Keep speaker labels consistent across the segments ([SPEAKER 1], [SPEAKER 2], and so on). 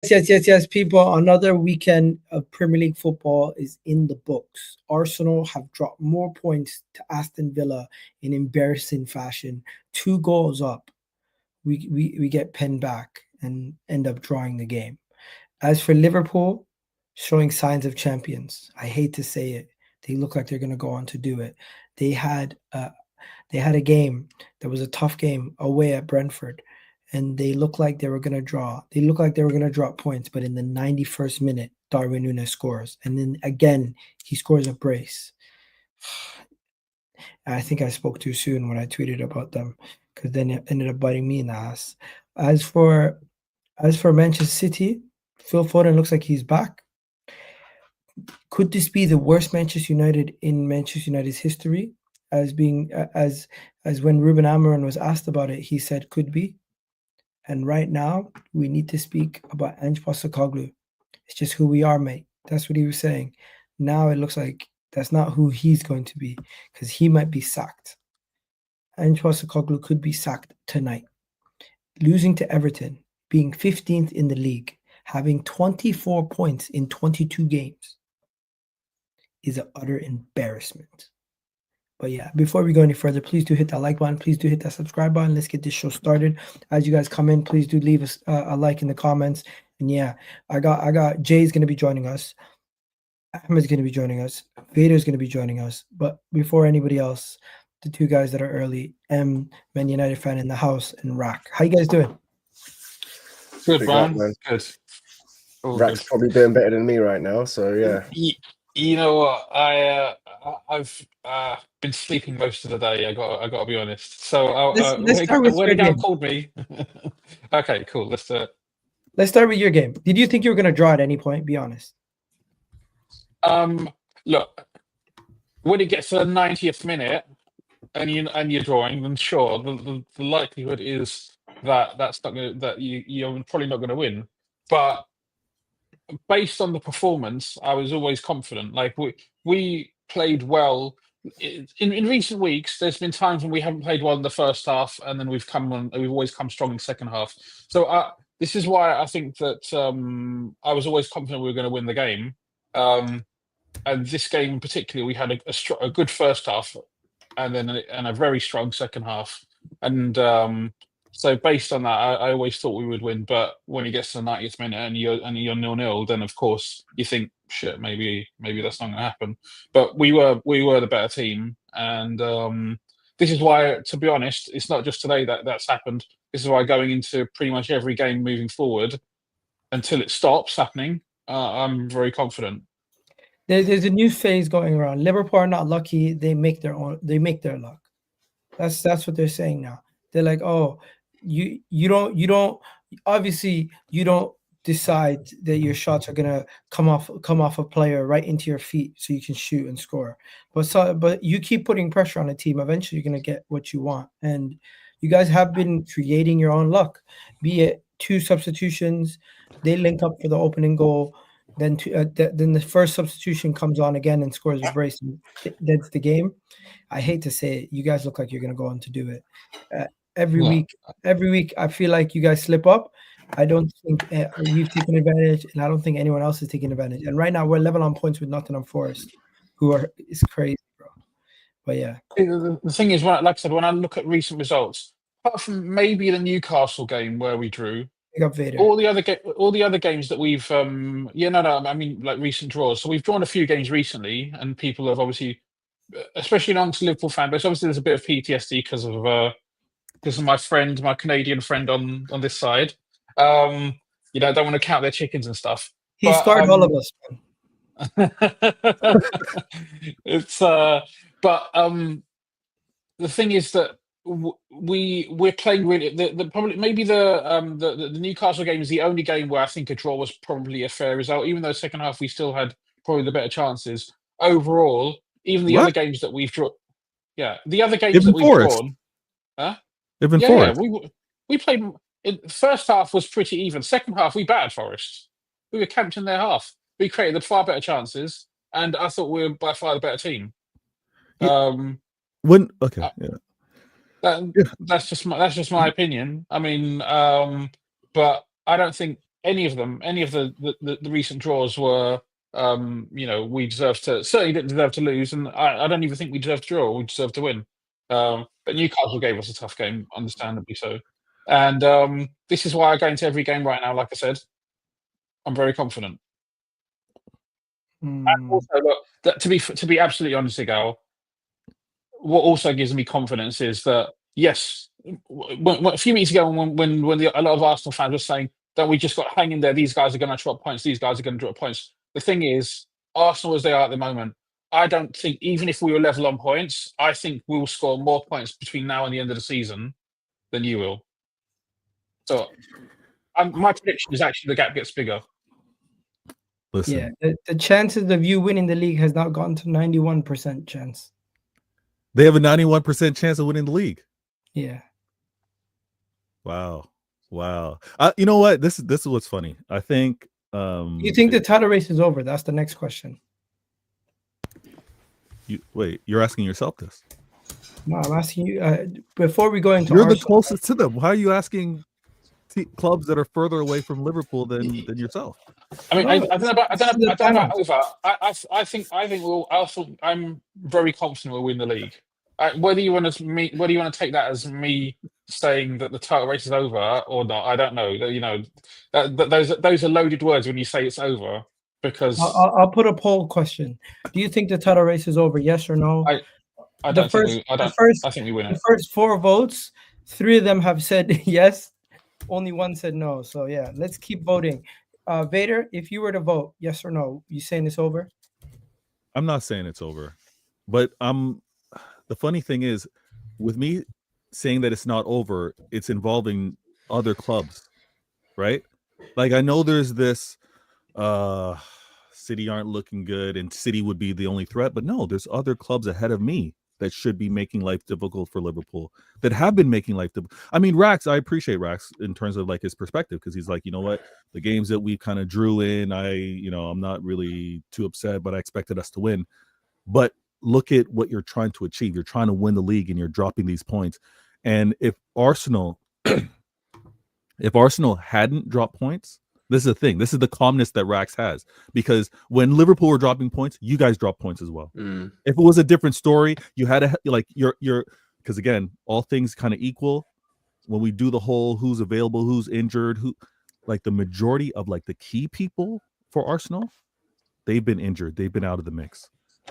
[SPEAKER 1] Yes. People, another weekend of Premier League football is in the books. Arsenal have dropped more points to Aston Villa in embarrassing fashion. 2 goals up. We get pinned back and end up drawing the game. As for Liverpool, showing signs of champions. I hate to say it. They look like they're going to go on to do it. They had a game that was a tough game away at Brentford, and they looked like they were going to draw. They looked like they were going to drop points, but in the 91st minute, Darwin Nunez scores. And then again, he scores a brace. I think I spoke too soon when I tweeted about them because then it ended up biting me in the ass. As for Manchester City, Phil Foden looks like he's back. Could this be the worst Manchester United in Manchester United's history? As when Ruben Amorim was asked about it, he said could be. And right now, we need to speak about Ange Postecoglou. It's just who we are, mate. That's what he was saying. Now it looks like that's not who he's going to be because he might be sacked. Ange Postecoglou could be sacked tonight. Losing to Everton, being 15th in the league, having 24 points in 22 games is an utter embarrassment. But yeah, before we go any further, please do hit that like button. Please do hit that subscribe button. Let's get this show started. As you guys come in, please do leave us a like in the comments. And yeah, I got Jay's going to be joining us. Ahmed's going to be joining us. Vader's going to be joining us. But before anybody else, the two guys that are early, Man United fan in the house, and Rack. How you guys doing?
[SPEAKER 2] Good, man. Good.
[SPEAKER 3] Rack's probably doing better than me right now, so yeah.
[SPEAKER 2] You know what? I've been sleeping most of the day. I got to be honest. So
[SPEAKER 1] let's start with your game.
[SPEAKER 2] Called me. Okay, cool. Let's do it.
[SPEAKER 1] Let's start with your game. Did you think you were going to draw at any point? Be honest.
[SPEAKER 2] Look, when it gets to the 90th minute and you're drawing, then sure, the likelihood is that you're probably not going to win. But based on the performance, I was always confident. Like we played well. In recent weeks, there's been times when we haven't played well in the first half, and then we've always come strong in the second half. So this is why I think that I was always confident we were going to win the game. And this game in particular, we had a good first half, and then a very strong second half. And so based on that, I always thought we would win. But when it gets to the 90th minute and you're 0-0, then of course you think, shit, maybe that's not going to happen. But we were the better team, and this is why, to be honest, it's not just today that's happened. This is why going into pretty much every game moving forward, until it stops happening, I'm very confident.
[SPEAKER 1] There's a new phase going around. Liverpool are not lucky; they make their luck. That's what they're saying now. They're like, oh, you don't obviously you don't decide that your shots are gonna come off a player right into your feet so you can shoot and score. But you keep putting pressure on a team. Eventually, you're gonna get what you want. And you guys have been creating your own luck. Be it 2 substitutions, they link up for the opening goal. Then the first substitution comes on again and scores a brace. And that's the game. I hate to say it. You guys look like you're going to go on to do it. Every week, I feel like you guys slip up. I don't think we've taken advantage, and I don't think anyone else is taking advantage. And right now, we're level on points with Nottingham Forest, it's crazy, bro. But yeah.
[SPEAKER 2] The thing is, like I said, when I look at recent results, apart from maybe the Newcastle game where we drew, all the other games that we've I mean, like recent draws. So we've drawn a few games recently, and people have obviously, especially amongst Liverpool fan base, obviously there's a bit of PTSD because of my Canadian friend on this side. I don't want to count their chickens and stuff.
[SPEAKER 1] He scarred all of us, man.
[SPEAKER 2] It's but the thing is that we're playing really. Probably maybe the Newcastle game is the only game where I think a draw was probably a fair result. Even though second half we still had probably the better chances overall. Even the other games that we've drawn, the other games that we've drawn, we played. First half was pretty even. Second half we battered Forest. We were camped in their half. We created far better chances, and I thought we were by far the better team. That's just my opinion. I mean, but I don't think any of the recent draws were, we certainly didn't deserve to lose, and I don't even think we deserved to draw. We deserved to win. But Newcastle gave us a tough game, understandably so. And this is why I go into every game right now. Like I said, I'm very confident. And also, look, to be absolutely honest, Gal, what also gives me confidence is that yes, a few weeks ago when a lot of Arsenal fans were saying that we just got to hang in there, these guys are going to drop points, these guys are going to drop points. The thing is, Arsenal as they are at the moment, I don't think, even if we were level on points, I think we'll score more points between now and the end of the season than you will. So my prediction is actually the gap gets bigger.
[SPEAKER 4] Listen.
[SPEAKER 1] Yeah, the chances of you winning the league has now gotten to 91% chance.
[SPEAKER 4] They have a 91% chance of winning the league.
[SPEAKER 1] Yeah.
[SPEAKER 4] Wow. You know what? This is what's funny. I think.
[SPEAKER 1] You think the title race is over? That's the next question.
[SPEAKER 4] You're asking yourself this.
[SPEAKER 1] No, I'm asking you. Before we go into,
[SPEAKER 4] you're the closest to them. Why are you asking clubs that are further away from Liverpool than yourself?
[SPEAKER 2] I mean, I don't know about over. I think I'm very confident we'll win the league. Whether you want to take that as me saying that the title race is over or not, I don't know. Those are loaded words when you say it's over. Because
[SPEAKER 1] I'll put a poll question. Do you think the title race is over? Yes or no?
[SPEAKER 2] I think we win it.
[SPEAKER 1] The first 4 votes, 3 of them have said yes. Only 1 said no. So yeah, let's keep voting. Vader, if you were to vote yes or no, you saying it's over?
[SPEAKER 4] I'm not saying it's over, but the funny thing is, with me saying that it's not over, it's involving other clubs, right? Like I know there's this City aren't looking good and City would be the only threat, but no, there's other clubs ahead of me that should be making life difficult for Liverpool, that have been making life difficult. I mean, Rax, I appreciate Rax in terms of like his perspective, because he's like, you know what, the games that we kind of drew in, I'm not really too upset, but I expected us to win. But look at what you're trying to achieve. You're trying to win the league and you're dropping these points. And if Arsenal hadn't dropped points, this is the thing. This is the calmness that Rax has, because when Liverpool were dropping points, you guys dropped points as well. If it was a different story, you had to because again, all things kind of equal. When we do the whole who's available, who's injured, like the majority of like the key people for Arsenal, they've been injured. They've been out of the mix.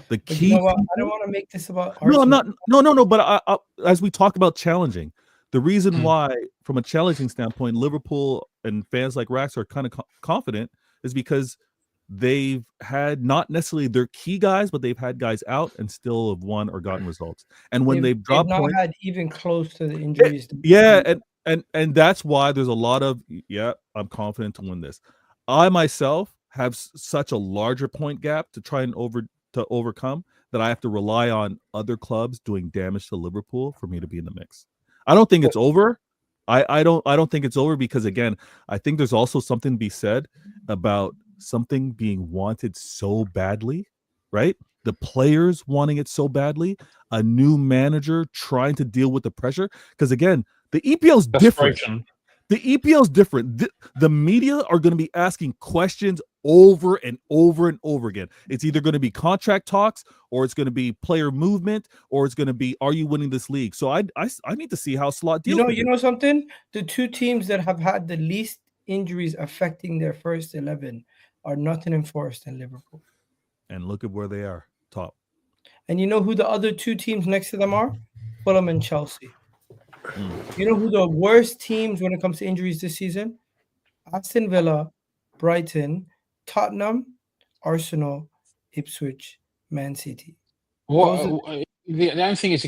[SPEAKER 4] The key.
[SPEAKER 1] You know what? I don't want to make this about
[SPEAKER 4] No,
[SPEAKER 1] Arsenal.
[SPEAKER 4] I'm not. No. But as we talk about challenging, the reason why, from a challenging standpoint, Liverpool and fans like Rax are kind of confident is because they've had not necessarily their key guys, but they've had guys out and still have won or gotten results. And when they've dropped
[SPEAKER 1] not
[SPEAKER 4] points,
[SPEAKER 1] had even close to the injuries.
[SPEAKER 4] And that's why there's a lot of I'm confident to win this. I myself have such a larger point gap to try and overcome that I have to rely on other clubs doing damage to Liverpool for me to be in the mix. I don't think it's over. I don't think it's over, because again, I think there's also something to be said about something being wanted so badly, right? The players wanting it so badly, a new manager trying to deal with the pressure. Because again, the EPL is different. The EPL is different. The media are going to be asking questions over and over and over again. It's either going to be contract talks, or it's going to be player movement, or it's going to be, are you winning this league? So I need to see how Slot deals with it.
[SPEAKER 1] You know something? The 2 teams that have had the least injuries affecting their first 11 are Nottingham Forest and Liverpool.
[SPEAKER 4] And look at where they are, top.
[SPEAKER 1] And you know who the other 2 teams next to them are? Fulham and Chelsea. You know who the worst teams when it comes to injuries this season? Aston Villa, Brighton, Tottenham, Arsenal, Ipswich, Man City.
[SPEAKER 2] The only thing is,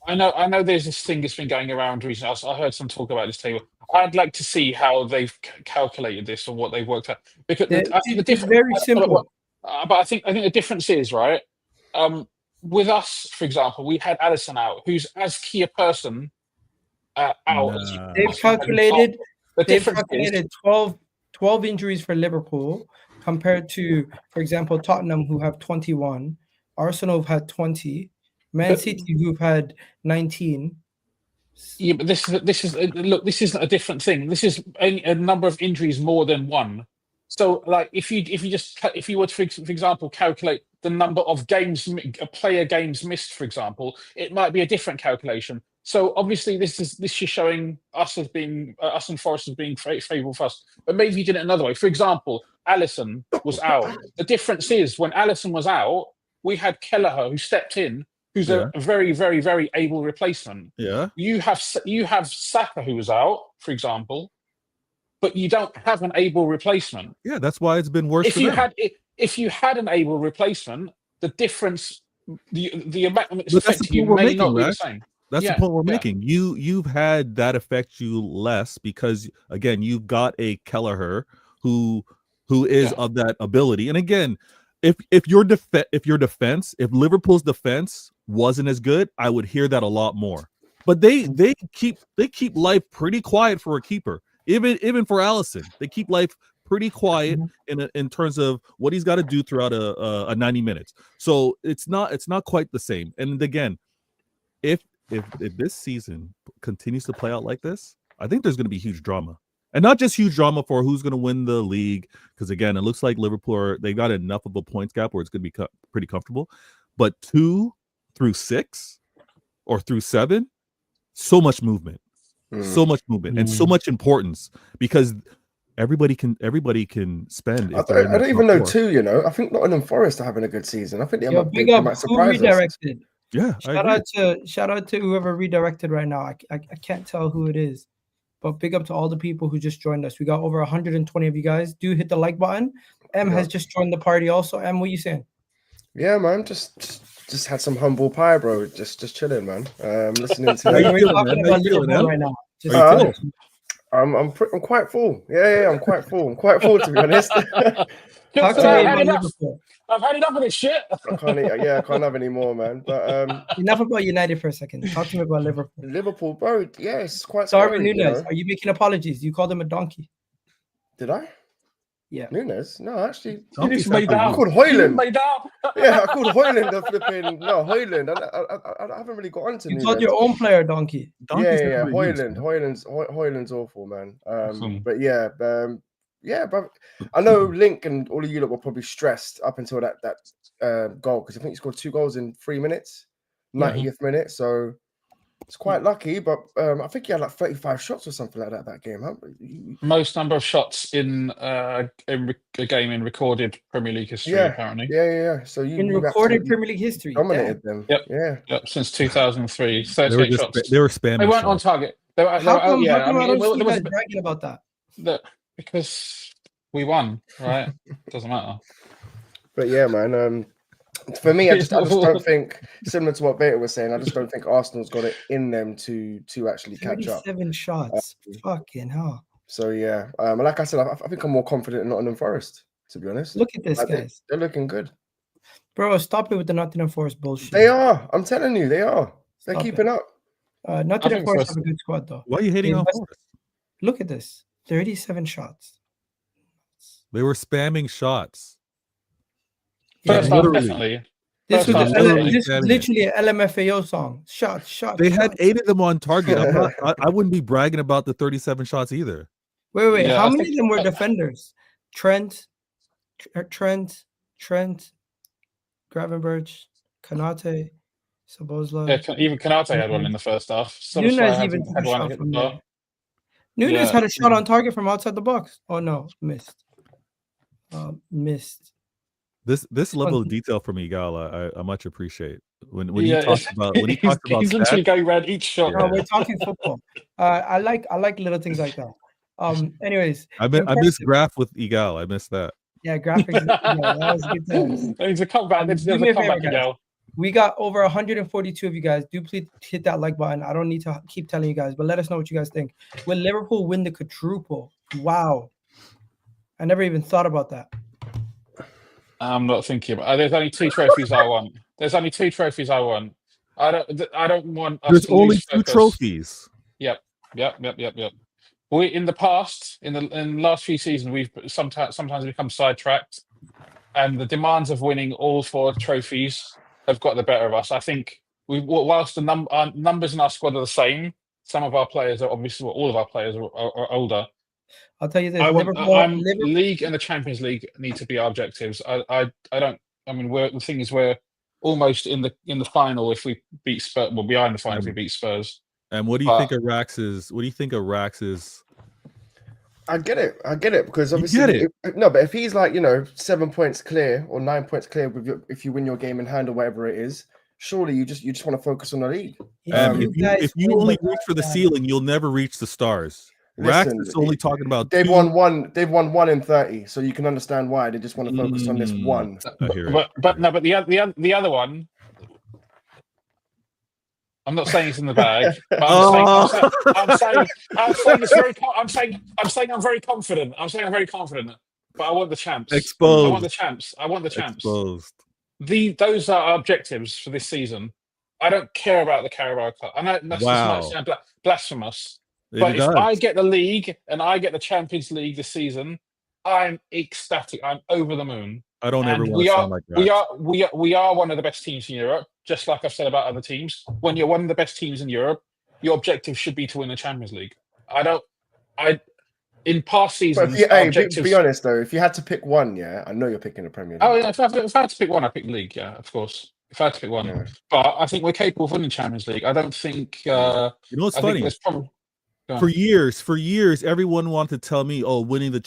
[SPEAKER 2] I know there's this thing that's been going around recently. I heard some talk about this table. I'd like to see how they've calculated this or what they've worked out, because I think the difference
[SPEAKER 1] is very simple.
[SPEAKER 2] But I think the difference is, right. With us, for example, we had Alisson out, who's as key a person out.
[SPEAKER 1] They've calculated 12 injuries for Liverpool compared to, for example, Tottenham, who have 21, Arsenal have had 20, Man City, who've had 19.
[SPEAKER 2] Yeah, but this is look. This isn't a different thing. This is a number of injuries more than one. So, like, if you were to, for example, calculate the number of player games missed, for example, it might be a different calculation. So, obviously, this is showing us as being us and Forest as being favourable for us. But maybe you did it another way. For example, Alisson was out. The difference is when Alisson was out, we had Kelleher who stepped in, who's a very, very, very able replacement.
[SPEAKER 4] Yeah.
[SPEAKER 2] You have Saka who was out, for example, but you don't have an able replacement.
[SPEAKER 4] Yeah, that's why it's been worse.
[SPEAKER 2] If you had an able replacement, the difference, the amount it's
[SPEAKER 4] But that's the
[SPEAKER 2] affecting you
[SPEAKER 4] point we're
[SPEAKER 2] may
[SPEAKER 4] making,
[SPEAKER 2] not be
[SPEAKER 4] right?
[SPEAKER 2] the same.
[SPEAKER 4] That's the point we're making. You've had that affect you less because again, you've got a Kelleher who is of that ability. And again, if Liverpool's defense wasn't as good, I would hear that a lot more. But they keep life pretty quiet for a keeper. Even for Alisson, they keep life pretty quiet in terms of what he's got to do throughout a 90 minutes. So it's not quite the same. And again, if this season continues to play out like this, I think there's going to be huge drama. And not just huge drama for who's going to win the league, because again, it looks like Liverpool they got enough of a points gap where it's going to be pretty comfortable. But 2 through 6 or through 7, so much movement, and so much importance because everybody can spend.
[SPEAKER 3] I don't even know 2. You know, I think Nottingham Forest are having a good season. I think they might surprise us.
[SPEAKER 1] Yeah, shout out to whoever redirected right now. I can't tell who it is. But big up to all the people who just joined us. We got over 120 of you guys. Do hit the like button. M has just joined the party also. M, what you saying?
[SPEAKER 3] Yeah, man. Just had some humble pie, bro. Just chilling, man. Listening to.
[SPEAKER 1] Are you talking about Liverpool right now?
[SPEAKER 3] I'm quite full. Yeah, I'm quite full. I'm quite full, to be honest.
[SPEAKER 1] Talk to me about Liverpool.
[SPEAKER 2] I've had enough of this shit.
[SPEAKER 3] I can't have any more, man. But
[SPEAKER 1] enough about United for a second. Talk to me about Liverpool.
[SPEAKER 3] Liverpool, bro. Yeah, it's quite
[SPEAKER 1] Darwin Nunez. Are you making apologies? You called him a donkey.
[SPEAKER 3] Did I?
[SPEAKER 1] Yeah.
[SPEAKER 3] Nunez? No, actually.
[SPEAKER 2] I
[SPEAKER 3] called Hoyland. Yeah, I called Hoyland the flipping. No, Hoyland. I haven't really got onto Nunez.
[SPEAKER 1] You called your own player donkey.
[SPEAKER 3] Yeah. Hoyland's awful, man. But yeah, but I know Link and all of you lot were probably stressed up until that goal because I think he scored 2 goals in 3 minutes, 90th minute. So it's quite lucky, but I think he had like 35 shots or something like that game. Huh?
[SPEAKER 2] Most number of shots in a game in recorded Premier League history, apparently.
[SPEAKER 3] Yeah. So you
[SPEAKER 1] recorded Premier League history,
[SPEAKER 3] dominated them.
[SPEAKER 2] Yep. Since 2003, 38 shots.
[SPEAKER 4] They were spamming.
[SPEAKER 2] They weren't on target.
[SPEAKER 1] How come I don't see guys bragging about that?
[SPEAKER 2] Because we won, right? Doesn't matter.
[SPEAKER 3] But yeah, man. For me, I just don't think, similar to what Beta was saying, I just don't think Arsenal's got it in them to actually catch up.
[SPEAKER 1] 7 shots. Fucking hell.
[SPEAKER 3] So yeah, like I said, I think I'm more confident in Nottingham Forest, to be honest.
[SPEAKER 1] Look at this, guys.
[SPEAKER 3] They're looking good.
[SPEAKER 1] Bro, stop it with the Nottingham Forest bullshit.
[SPEAKER 3] They are. I'm telling you, they are. They're keeping up.
[SPEAKER 1] Nottingham Forest have a good squad, though.
[SPEAKER 4] Why are you hating on Forest?
[SPEAKER 1] Look at this. 37 shots.
[SPEAKER 4] They were spamming shots.
[SPEAKER 2] First half, definitely.
[SPEAKER 1] This was literally an LMFAO song. Shots.
[SPEAKER 4] They had 8 of them on target. I wouldn't be bragging about the 37 shots either.
[SPEAKER 1] Wait. Yeah, how many of them were defenders? Trent, Gravenberch, Konate, Szoboszlai.
[SPEAKER 2] Yeah, even Konate had one in the first half.
[SPEAKER 1] Nunez even had one from there. Nunez had a shot on target from outside the box. Oh no, missed.
[SPEAKER 4] This level of detail from Igal, I much appreciate. When he talks about
[SPEAKER 2] he's literally going around each shot.
[SPEAKER 1] No, we're talking football. I like little things like that. Anyways,
[SPEAKER 4] I missed Graph with Igal. I missed that.
[SPEAKER 1] Yeah, graphics. That was good times.
[SPEAKER 2] There's a comeback. There's a comeback, Igal.
[SPEAKER 1] We got over 142 of you guys. Do please hit that like button. I don't need to keep telling you guys, but let us know what you guys think. Will Liverpool win the quadruple? Wow. I never even thought about that.
[SPEAKER 2] I'm not thinking about. There's only 2 trophies I want. I don't want.
[SPEAKER 4] There's only 2 trophies.
[SPEAKER 2] Yep. We in the past, in the last few seasons, we've sometimes become sidetracked, and the demands of winning all 4 trophies have got the better of us. I think whilst our numbers in our squad are the same, some of our players are obviously, well, all of our players are older.
[SPEAKER 1] I'll tell you this:
[SPEAKER 2] Liverpool,
[SPEAKER 1] Liverpool.
[SPEAKER 2] League and the Champions League need to be our objectives. I don't. I mean, the thing is, we're almost in the final if we beat Spurs. Well, behind the final if we beat Spurs.
[SPEAKER 4] And what do you think of Rax's? What do you think of Rax's?
[SPEAKER 3] I get it because obviously, but if he's like 7 points clear or 9 points clear if you win your game in hand or whatever it is, surely you just want to focus on the league.
[SPEAKER 4] If you only reach for the ceiling, you'll never reach the stars. Rax is only talking about
[SPEAKER 3] they've won 1 in 30, so you can understand why they just want to focus on this one.
[SPEAKER 2] But the other one, I'm not saying it's in the bag, but I'm saying I'm very confident. I'm saying I'm very confident, but I want the champs.
[SPEAKER 4] Exposed.
[SPEAKER 2] I want the champs. I want the champs.
[SPEAKER 4] Exposed.
[SPEAKER 2] Those are our objectives for this season. I don't care about the Carabao Cup. I know that's just might sound blasphemous, but if I get the league and I get the Champions League this season, I'm ecstatic. I'm over the moon.
[SPEAKER 4] I don't ever want to sound like that.
[SPEAKER 2] We are one of the best teams in Europe, just like I've said about other teams. When you're one of the best teams in Europe, your objective should be to win the Champions League. In past seasons,
[SPEAKER 3] be honest though, if you had to pick one, I know you're picking the Premier League.
[SPEAKER 2] Oh yeah, if I had to pick one, I'd pick League, of course. If I had to pick one. But I think we're capable of winning Champions League. I don't think
[SPEAKER 4] what's funny? For years, everyone wanted to tell me, winning the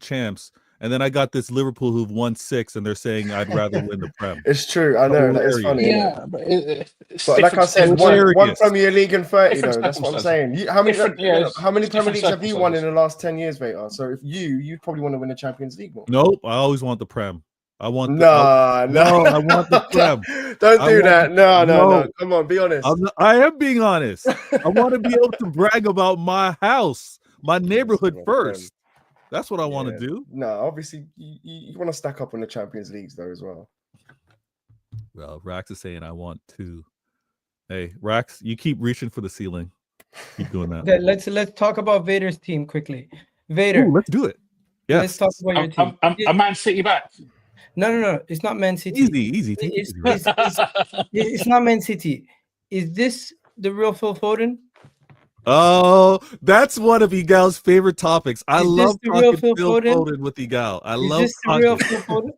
[SPEAKER 4] champs. And then I got this Liverpool who've won 6, and they're saying I'd rather win the Prem.
[SPEAKER 3] It's true. I know. That is funny.
[SPEAKER 2] Yeah, but it's
[SPEAKER 3] like I said, one Premier League in 30, though. That's what I'm saying. How many Premier Leagues have you won in the last 10 years, Vader? So if you probably want to win the Champions League more.
[SPEAKER 4] Nope. I always want the Prem. I want
[SPEAKER 3] no,
[SPEAKER 4] I want the Prem.
[SPEAKER 3] Don't do that. No. Come on, be honest.
[SPEAKER 4] I am being honest. I want to be able to brag about my house, my neighborhood first. That's what I want to do.
[SPEAKER 3] No, obviously you want to stack up on the Champions Leagues though as well.
[SPEAKER 4] Well, Rax is saying I want to. Hey, Rax, you keep reaching for the ceiling. Keep doing that.
[SPEAKER 1] Okay, let's talk about Vader's team quickly. Vader,
[SPEAKER 4] let's do it. Yeah,
[SPEAKER 1] let's talk about your team.
[SPEAKER 2] I'm Man City back.
[SPEAKER 1] No, it's not Man City.
[SPEAKER 4] Easy.
[SPEAKER 1] It's not Man City. Is this the real Phil Foden?
[SPEAKER 4] Oh, that's one of Igal's favorite topics. I love talking Phil Foden with Igal. Is the real Phil Foden?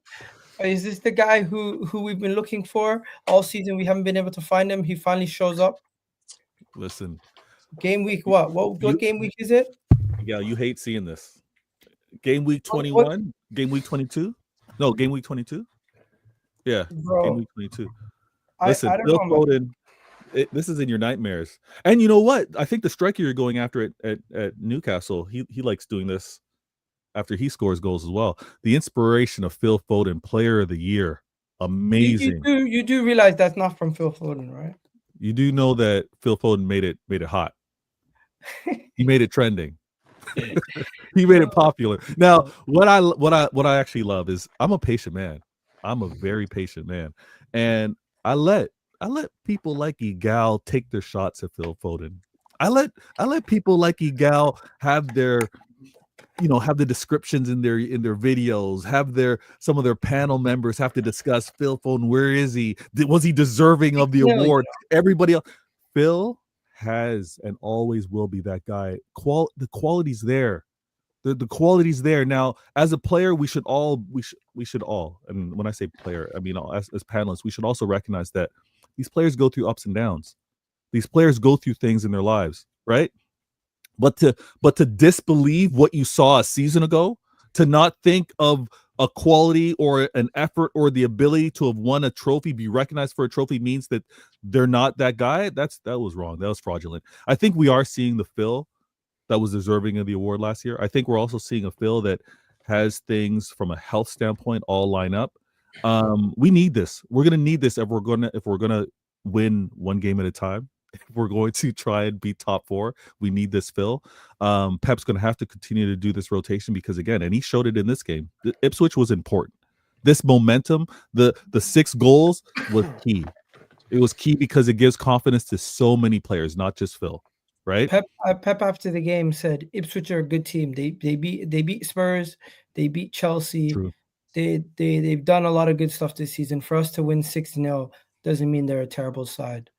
[SPEAKER 4] Is this the guy who we've been looking for all season? We haven't been able to find him. He finally shows up. Listen,
[SPEAKER 1] game week what game week is it?
[SPEAKER 4] Igal, you hate seeing this. Game week 21, game week 22. No, game week 22. Yeah, bro, game week 22. Listen, Phil Foden. This is in your nightmares. And you know what? I think the striker you're going after at Newcastle, he likes doing this after he scores goals as well. The inspiration of Phil Foden, Player of the Year. Amazing.
[SPEAKER 1] You do realize that's not from Phil Foden, right?
[SPEAKER 4] You do know that Phil Foden made it hot. He made it trending. He made it popular. Now, what I actually love is I'm a patient man. I'm a very patient man. And I let people like Igal take their shots at Phil Foden. I let people like Igal have their, have the descriptions in their videos, have some of their panel members have to discuss Phil Foden. Where is he? Was he deserving of the award? Everybody else. Phil has and always will be that guy. The quality's there. The quality's there. Now, as a player, we should all, and when I say player, I mean as panelists, we should also recognize that these players go through ups and downs. These players go through things in their lives, right? But to disbelieve what you saw a season ago, to not think of a quality or an effort or the ability to have won a trophy, be recognized for a trophy, means that they're not that guy. That was wrong. That was fraudulent. I think we are seeing the Phil that was deserving of the award last year. I think we're also seeing a Phil that has things from a health standpoint all line up. We need this. We're gonna need this if we're gonna win one game at a time. If we're going to try and be top 4, we need this Phil. Pep's gonna have to continue to do this rotation because again, and he showed it in this game. Ipswich was important. This momentum, the 6 goals was key. It was key because it gives confidence to so many players, not just Phil. Right?
[SPEAKER 1] Pep after the game said Ipswich are a good team. They beat Spurs. They beat Chelsea.
[SPEAKER 4] True.
[SPEAKER 1] They've done a lot of good stuff this season. For us to win 6-0 doesn't mean they're a terrible side.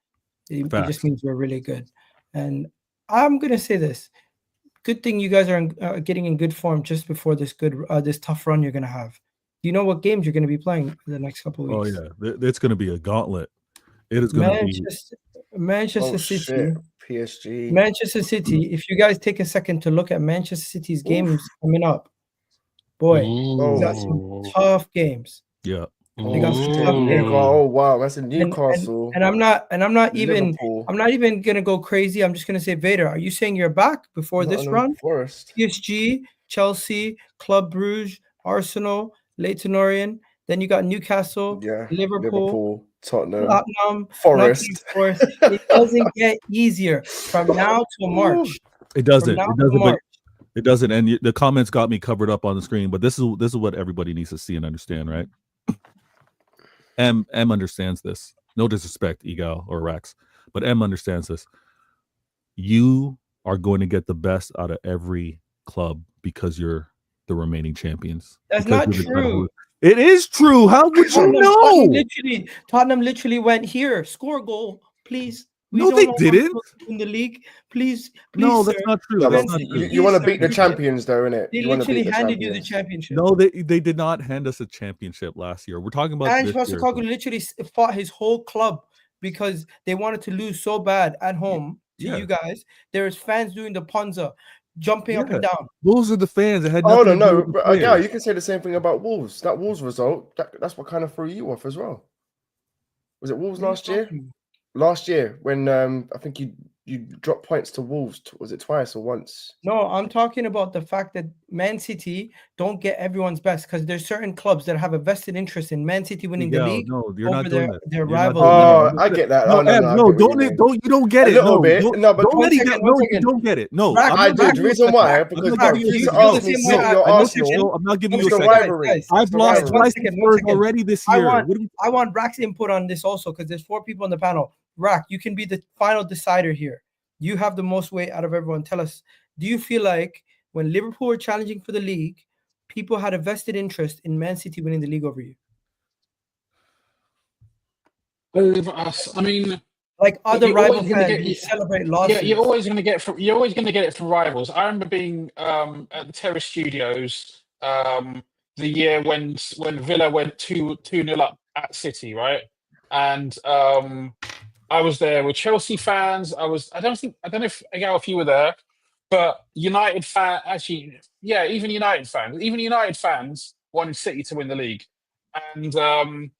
[SPEAKER 1] It just means we're really good. And I'm gonna say this: good thing you guys are getting in good form just before this this tough run you're gonna have. Do you know what games you're gonna be playing the next couple of weeks?
[SPEAKER 4] Oh yeah, it's gonna be a gauntlet. It is gonna be
[SPEAKER 1] Manchester City.
[SPEAKER 3] Shit. PSG.
[SPEAKER 1] Manchester City. If you guys take a second to look at Manchester City's games coming up, boy, they got some tough games.
[SPEAKER 4] Yeah.
[SPEAKER 1] They got some tough games.
[SPEAKER 3] Oh wow, that's in Newcastle.
[SPEAKER 1] And I'm not even
[SPEAKER 3] Liverpool.
[SPEAKER 1] I'm not even gonna go crazy. I'm just gonna say, Vader, are you saying you're back before this run?
[SPEAKER 3] Forest.
[SPEAKER 1] PSG, Chelsea, Club Brugge, Arsenal, Leyton Orient. Then you got Newcastle, Liverpool,
[SPEAKER 3] Tottenham, Forest.
[SPEAKER 1] It doesn't get easier from now till March.
[SPEAKER 4] It doesn't. It doesn't. And the comments got me covered up on the screen. But this is what everybody needs to see and understand, right? M understands this. No disrespect, Egal or Rex, but M understands this. You are going to get the best out of every club because you're the remaining champions.
[SPEAKER 1] That's not true.
[SPEAKER 4] It is true. How would you know?
[SPEAKER 1] Tottenham literally went here. Score a goal, please.
[SPEAKER 4] No, they didn't.
[SPEAKER 1] In the league, please.
[SPEAKER 4] No, that's not true. That's not true.
[SPEAKER 3] You want to beat the champions, though, innit?
[SPEAKER 1] They literally handed you the championship.
[SPEAKER 4] No, they did not hand us a championship last year. We're talking about
[SPEAKER 1] Ange Postecoglou literally fought his whole club because they wanted to lose so bad at home to you guys. There was fans doing the Ponza, jumping up and down.
[SPEAKER 4] Those are the fans. It had nothing
[SPEAKER 3] no. Again, you can say the same thing about Wolves. That Wolves result, that's what kind of threw you off as well. Was it Wolves last year? Last year, when I think you dropped points to Wolves, was it twice or once?
[SPEAKER 1] No, I'm talking about the fact that Man City don't get everyone's best because there's certain clubs that have a vested interest in Man City winning the league.
[SPEAKER 4] No, you're not doing that.
[SPEAKER 1] Their rivals.
[SPEAKER 3] Oh, I get that.
[SPEAKER 4] No, you don't get it.
[SPEAKER 3] A little bit. No, but
[SPEAKER 4] you don't get it. No,
[SPEAKER 3] I do. The reason why, because you asked me, your Arsenal.
[SPEAKER 4] I'm not giving you a
[SPEAKER 3] rivalry.
[SPEAKER 4] I've lost twice already this year.
[SPEAKER 1] I want Rack's input on this also because there's 4 people on the panel. Rack, you can be the final decider here. You have the most weight out of everyone. Tell us, do you feel like when Liverpool were challenging for the league, people had a vested interest in Man City winning the league over you?
[SPEAKER 2] I mean,
[SPEAKER 1] like other rival fans, you celebrate losses.
[SPEAKER 2] Yeah, you're always going to get it from rivals. I remember being at the Terrace Studios the year when Villa went 2-0 up at City, right? And I was there with Chelsea fans. I don't know if you were there, but United fan even United fans wanted City to win the league. And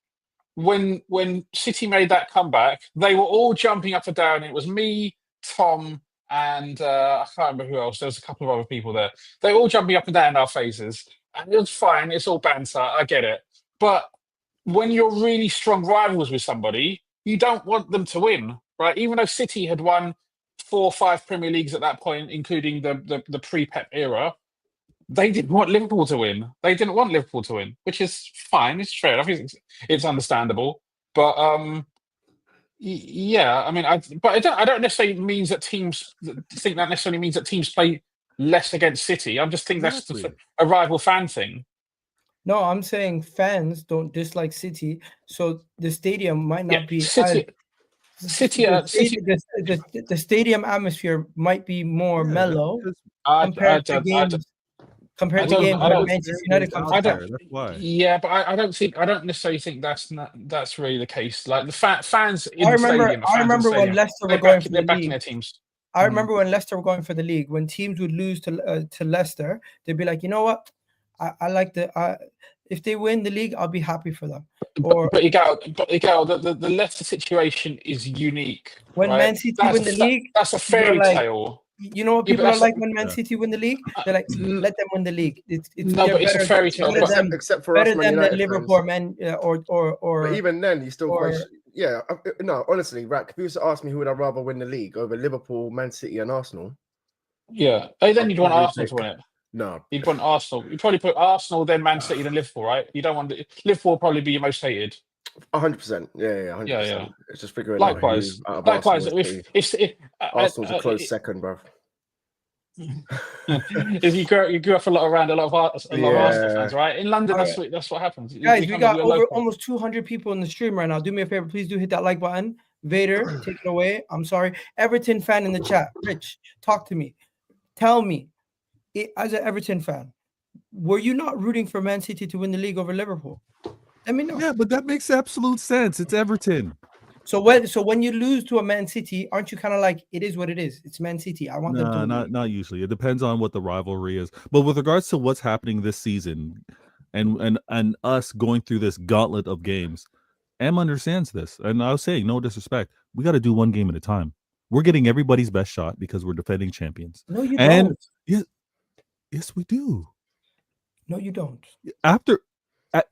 [SPEAKER 2] when City made that comeback, they were all jumping up and down. It was me, Tom, and I can't remember who else. There was a couple of other people there. They were all jumping up and down in our faces, and it was fine. It's all banter. I get it, but when you're really strong rivals with somebody, you don't want them to win, right? Even though City had won 4 or 5 Premier Leagues at that point, including the pre-Pep era, they didn't want Liverpool to win. They didn't want Liverpool to win, which is fine. It's fair enough. It's understandable. But yeah, I mean, I don't necessarily means that teams think that necessarily means that teams play less against City. I just think that's a rival fan thing.
[SPEAKER 1] No, I'm saying fans don't dislike City, so the stadium might not be
[SPEAKER 2] City.
[SPEAKER 1] The stadium atmosphere might be more mellow compared to games where Manchester United comes out.
[SPEAKER 4] That's why.
[SPEAKER 2] Yeah, but I don't necessarily think that's really the case. Like the fans in
[SPEAKER 1] I
[SPEAKER 2] the stadium.
[SPEAKER 1] I remember when Leicester were going for the
[SPEAKER 2] backing
[SPEAKER 1] league.
[SPEAKER 2] Their teams.
[SPEAKER 1] I remember when Leicester were going for the league. When teams would lose to Leicester, they'd be like, you know what? I like if they win the league, I'll be happy for them. But
[SPEAKER 2] the Leicester situation is unique.
[SPEAKER 1] When Man City win the league,
[SPEAKER 2] that's a fairy tale.
[SPEAKER 1] You know what people are like when Man City win the league? They're like, let them win the league. It's
[SPEAKER 2] a fairy tale.
[SPEAKER 3] Except for
[SPEAKER 1] better than the
[SPEAKER 3] Liverpool,
[SPEAKER 1] Liverpool man, or
[SPEAKER 3] but even then, you still question. Yeah, no, honestly, Rack, if you was to ask me who would I rather win the league over Liverpool, Man City, and Arsenal?
[SPEAKER 2] Yeah, then you'd want Arsenal to win it.
[SPEAKER 3] No,
[SPEAKER 2] you'd want Arsenal. You'd probably put Arsenal, then Man City, then Liverpool, right? You don't want Liverpool will probably be your most hated.
[SPEAKER 3] 100%. Yeah, 100%.
[SPEAKER 2] Yeah.
[SPEAKER 3] It's just figuring
[SPEAKER 2] likewise.
[SPEAKER 3] out.
[SPEAKER 2] Likewise,
[SPEAKER 3] Arsenal's a close second, bro.
[SPEAKER 2] You grew up around a lot of Arsenal fans, right? In London, that's what happens.
[SPEAKER 1] Guys, we got almost 200 people in the stream right now. Do me a favor, please do hit that like button. Vader, take it away. I'm sorry. Everton fan in the chat. Rich, talk to me. Tell me, as an Everton fan, were you not rooting for Man City to win the league over Liverpool? Let me know.
[SPEAKER 4] Yeah, but that makes absolute sense. It's Everton.
[SPEAKER 1] So when you lose to a Man City, aren't you kind of like, it is what it is? It's Man City. I want them to win.
[SPEAKER 4] Not usually. It depends on what the rivalry is. But with regards to what's happening this season, and us going through this gauntlet of games, Em understands this. And I was saying, no disrespect, we got to do one game at a time. We're getting everybody's best shot because we're defending champions.
[SPEAKER 1] No, you don't.
[SPEAKER 4] Yes, we do.
[SPEAKER 1] No, you don't.
[SPEAKER 4] After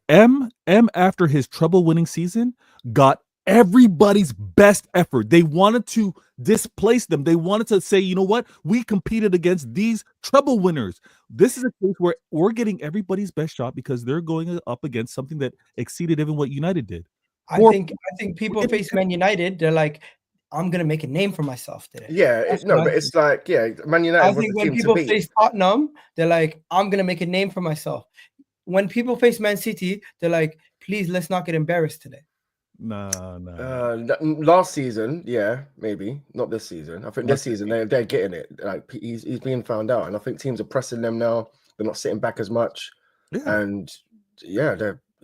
[SPEAKER 4] after his trouble-winning season, got everybody's best effort. They wanted to displace them. They wanted to say, you know what? We competed against these trouble winners. This is a case where we're getting everybody's best shot because they're going up against something that exceeded even what United did.
[SPEAKER 1] I think people face Man United. They're like, I'm gonna make a name for myself today.
[SPEAKER 3] Yeah, but it's like, Man United.
[SPEAKER 1] I think when people face Tottenham, they're like, I'm gonna make a name for myself. When people face Man City, they're like, please, let's not get embarrassed today.
[SPEAKER 4] No.
[SPEAKER 3] Last season, maybe not this season. I think this season they're getting it. Like he's being found out, and I think teams are pressing them now. They're not sitting back as much, and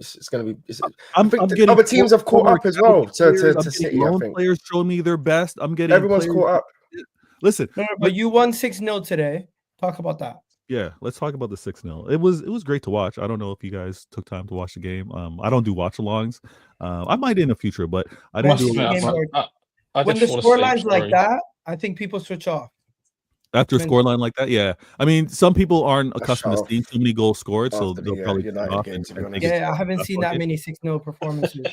[SPEAKER 3] it's going to be.
[SPEAKER 4] I'm getting
[SPEAKER 3] other teams have caught up as well to City. I think
[SPEAKER 4] players show me their best. I'm getting
[SPEAKER 3] everyone's caught up.
[SPEAKER 4] Listen,
[SPEAKER 1] but you won 6-0 today. Talk about that.
[SPEAKER 4] Yeah, let's talk about the 6-0. It was great to watch. I don't know if you guys took time to watch the game. I don't do watch-alongs. I might in the future, but I didn't do it.
[SPEAKER 1] When the scoreline's like that, I think people switch off.
[SPEAKER 4] After a scoreline like that, yeah. I mean, some people aren't accustomed to seeing too many goals scored, so they'll probably turn off.
[SPEAKER 1] I haven't seen that many 6-0 performances.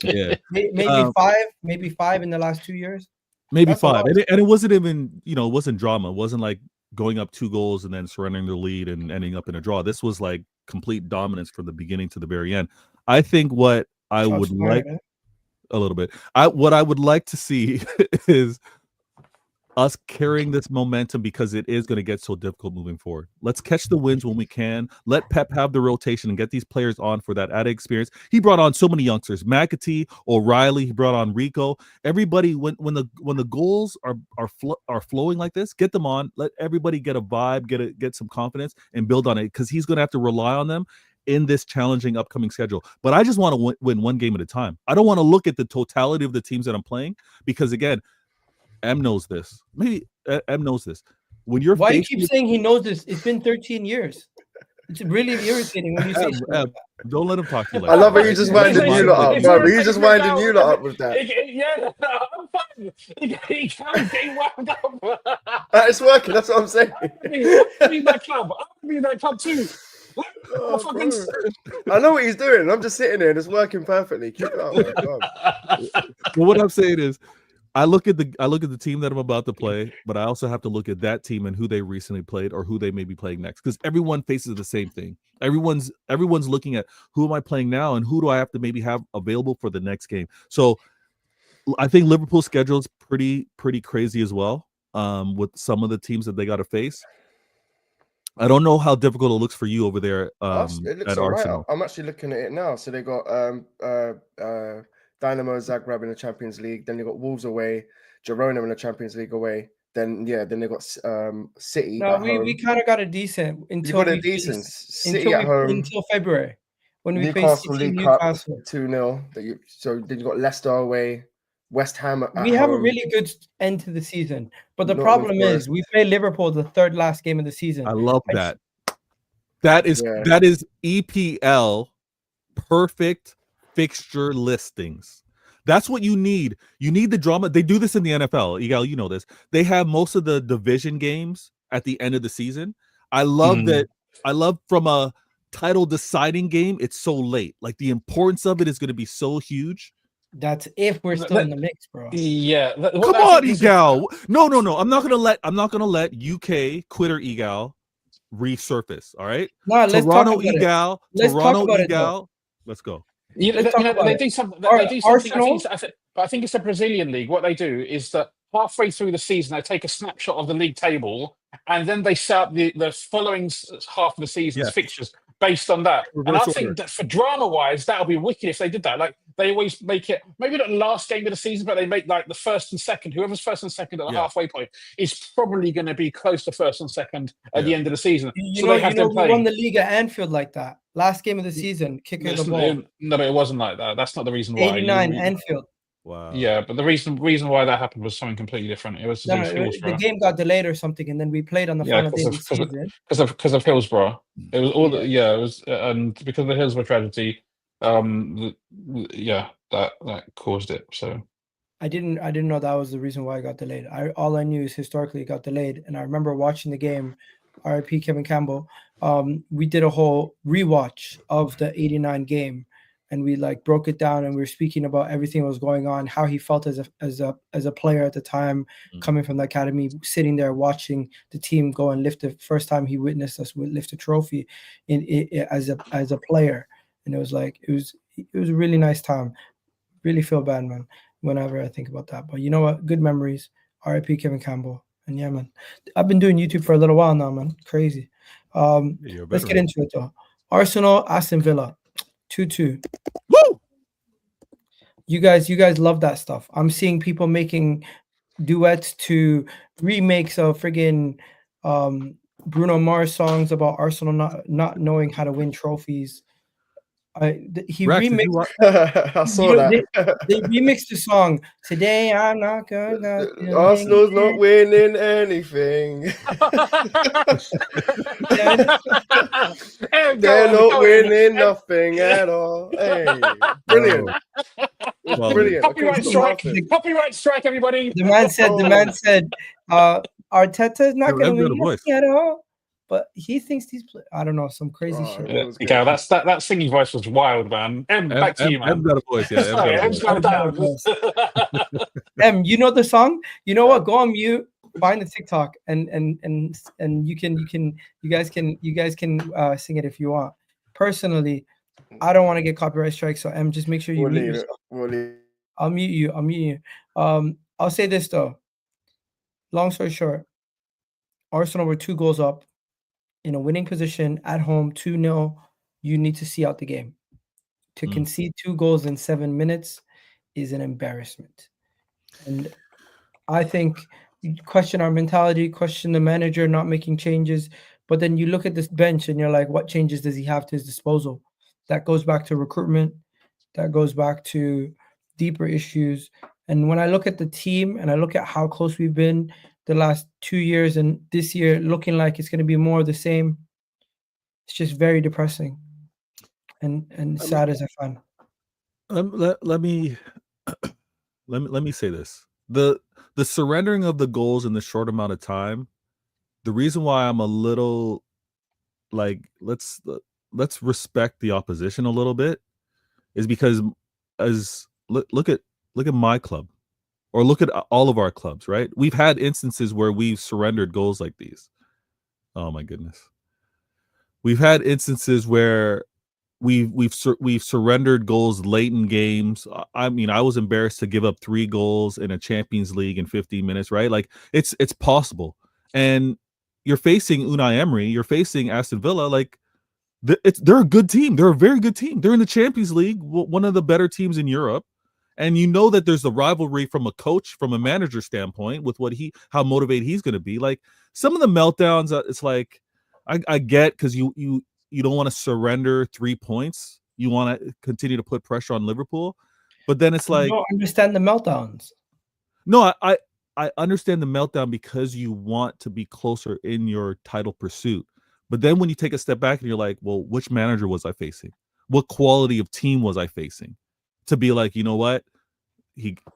[SPEAKER 4] Yeah,
[SPEAKER 1] maybe five in the last 2 years.
[SPEAKER 4] Maybe five, and it wasn't even it wasn't drama. It wasn't like going up 2 goals and then surrendering the lead and ending up in a draw. This was like complete dominance from the beginning to the very end. I think what I would like a little bit, what I would like to see is us carrying this momentum because it is going to get so difficult moving forward. Let's catch the wins when we can. Let Pep have the rotation and get these players on for that added experience. He brought on so many youngsters: McAtee, O'Reilly. He brought on Rico. Everybody, when the goals are flowing like this, get them on. Let everybody get a vibe, get some confidence, and build on it because he's going to have to rely on them in this challenging upcoming schedule. But I just want to win one game at a time. I don't want to look at the totality of the teams that I'm playing because again, M knows this. Maybe M knows this. When you're
[SPEAKER 1] why do you keep saying he knows this? It's been 13 years. It's really irritating when you say
[SPEAKER 4] don't let him talk to you like
[SPEAKER 3] I love how you just winding you lot up, bro. You just winding you lot up with that.
[SPEAKER 2] Yeah, I'm fine. He can't get wound up.
[SPEAKER 3] It's working. That's what I'm saying.
[SPEAKER 2] I'm in that club. I'm in that club too.
[SPEAKER 3] I know what he's doing. I'm just sitting there and it's working perfectly. Keep it up.
[SPEAKER 4] Well, what I'm saying is, I look at the team that I'm about to play, but I also have to look at that team and who they recently played or who they may be playing next. Because everyone faces the same thing. Everyone's looking at who am I playing now and who do I have to maybe have available for the next game. So I think Liverpool's schedule is pretty crazy as well. With some of the teams that they got to face. I don't know how difficult it looks for you over there at Arsenal.
[SPEAKER 3] Right. I'm actually looking at it now. So they got Dynamo Zagreb in the Champions League. Then they got Wolves away, Girona in the Champions League away. Then they got City.
[SPEAKER 1] No, we kind of got a decent until
[SPEAKER 3] City at home
[SPEAKER 1] until February when we faced City,
[SPEAKER 3] Newcastle 2-0. So then you got Leicester away, West Ham.
[SPEAKER 1] We have a really good end to the season, but the problem is we play Liverpool the third last game of the season.
[SPEAKER 4] I love that. That is EPL perfect fixture listings. That's what you need. You need the drama. They do this in the NFL. You know this. They have most of the division games at the end of the season. I love that. I love from a title deciding game, it's so late. Like the importance of it is going to be so huge.
[SPEAKER 1] That's if we're still in the mix, bro.
[SPEAKER 2] Yeah.
[SPEAKER 4] Come on, Egal. No. I'm not gonna let UK Quitter Egal resurface. All right.
[SPEAKER 1] No, let's
[SPEAKER 4] Toronto
[SPEAKER 1] talk about
[SPEAKER 4] Egal.
[SPEAKER 1] Let's
[SPEAKER 4] Toronto
[SPEAKER 1] talk about
[SPEAKER 4] Egal. Let's go.
[SPEAKER 2] They do something.
[SPEAKER 1] Arsenal.
[SPEAKER 2] I think it's the Brazilian league. What they do is that halfway through the season, they take a snapshot of the league table, and then they set up the following half of the season's fixtures based on that. And I think that for drama-wise, that would be wicked if they did that. Like they always make it maybe not the last game of the season, but they make like the first and second. Whoever's first and second at the halfway point is probably going to be close to first and second at the end of the season.
[SPEAKER 1] You know, we won the league at Anfield like that. Last game of the season, kicking the ball.
[SPEAKER 2] No, but it wasn't like that. That's not the reason why.
[SPEAKER 1] 89 Anfield.
[SPEAKER 4] Wow.
[SPEAKER 2] Yeah, but the reason why that happened was something completely different. It was
[SPEAKER 1] the game got delayed or something, and then we played on the final day of the season
[SPEAKER 2] because of Hillsborough. It was all it was, and because of the Hillsborough tragedy, that caused it. So
[SPEAKER 1] I didn't know that was the reason why it got delayed. All I knew is historically it got delayed, and I remember watching the game. RIP Kevin Campbell. We did a whole rewatch of the 89 game. And we like broke it down, and we were speaking about everything that was going on, how he felt as a player at the time, coming from the academy, sitting there watching the team go and lift the first time he witnessed us lift a trophy as a player, and it was a really nice time. Really feel bad, man, whenever I think about that. But you know what? Good memories. R.I.P. Kevin Campbell. And yeah, man, I've been doing YouTube for a little while now, man. Crazy. Let's get into it though. Arsenal, Aston Villa. 2-2.
[SPEAKER 4] Woo!
[SPEAKER 1] You guys love that stuff. I'm seeing people making duets to remakes of friggin' Bruno Mars songs about Arsenal not knowing how to win trophies. He remixed.
[SPEAKER 3] I saw that.
[SPEAKER 1] They remixed the song. Today I'm not good.
[SPEAKER 3] Arsenal's not winning anything. They're not winning nothing at all. Hey, brilliant. Brilliant.
[SPEAKER 2] Copyright strike, everybody.
[SPEAKER 1] The man said, Arteta's not going to win nothing at all. But he thinks these I don't know, some crazy shit.
[SPEAKER 2] Yeah, that singing voice was wild, man. Back to you, man.
[SPEAKER 4] Em's got a voice, yeah.
[SPEAKER 2] Em's got a voice.
[SPEAKER 1] Em, you know the song? You know what? Go on mute, find the TikTok, and you guys can sing it if you want. Personally, I don't want to get copyright strikes, so Em, just make sure you mute yourself. I'll mute you. I'll say this though. Long story short, Arsenal were 2 goals up. In a winning position at home, 2-0, you need to see out the game. To concede 2 goals in 7 minutes is an embarrassment. And I think you question our mentality, question the manager not making changes, but then you look at this bench and you're like, what changes does he have to his disposal? That goes back to recruitment. That goes back to deeper issues. And when I look at the team and I look at how close we've been the last 2 years and this year looking like it's going to be more of the same, it's just very depressing and sad as I find.
[SPEAKER 4] Let me say this: the surrendering of the goals in the short amount of time. The reason why I'm a little like let's respect the opposition a little bit is because look at my club. Or look at all of our clubs, right? We've had instances where we've surrendered goals like these. Oh my goodness. We've had instances where we've surrendered goals late in games. I mean, I was embarrassed to give up 3 goals in a Champions League in 15 minutes, right? Like it's possible. And you're facing Unai Emery, you're facing Aston Villa, like they're a good team. They're a very good team. They're in the Champions League, one of the better teams in Europe. And you know that there's the rivalry from a coach, from a manager standpoint, with how motivated he's going to be. Like some of the meltdowns, it's like I get because you don't want to surrender 3 points. You want to continue to put pressure on Liverpool, but then it's like
[SPEAKER 1] you don't understand the meltdowns.
[SPEAKER 4] No, I understand the meltdown because you want to be closer in your title pursuit. But then when you take a step back and you're like, well, which manager was I facing? What quality of team was I facing? To be like, you know what,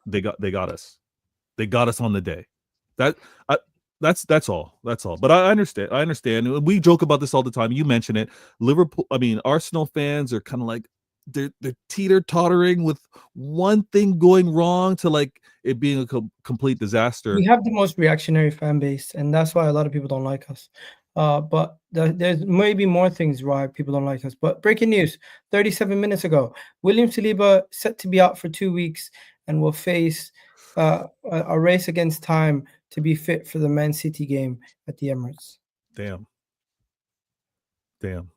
[SPEAKER 4] they got us. They got us on the day. That's all. But I understand. We joke about this all the time. You mention it. Arsenal fans are kind of like they're teeter-tottering with one thing going wrong to like it being a complete disaster.
[SPEAKER 1] We have the most reactionary fan base, and that's why a lot of people don't like us. But there's maybe more things why people don't like us. But breaking news, 37 minutes ago, William Saliba set to be out for 2 weeks and will face a race against time to be fit for the Man City game at the Emirates.
[SPEAKER 4] Damn.
[SPEAKER 2] It's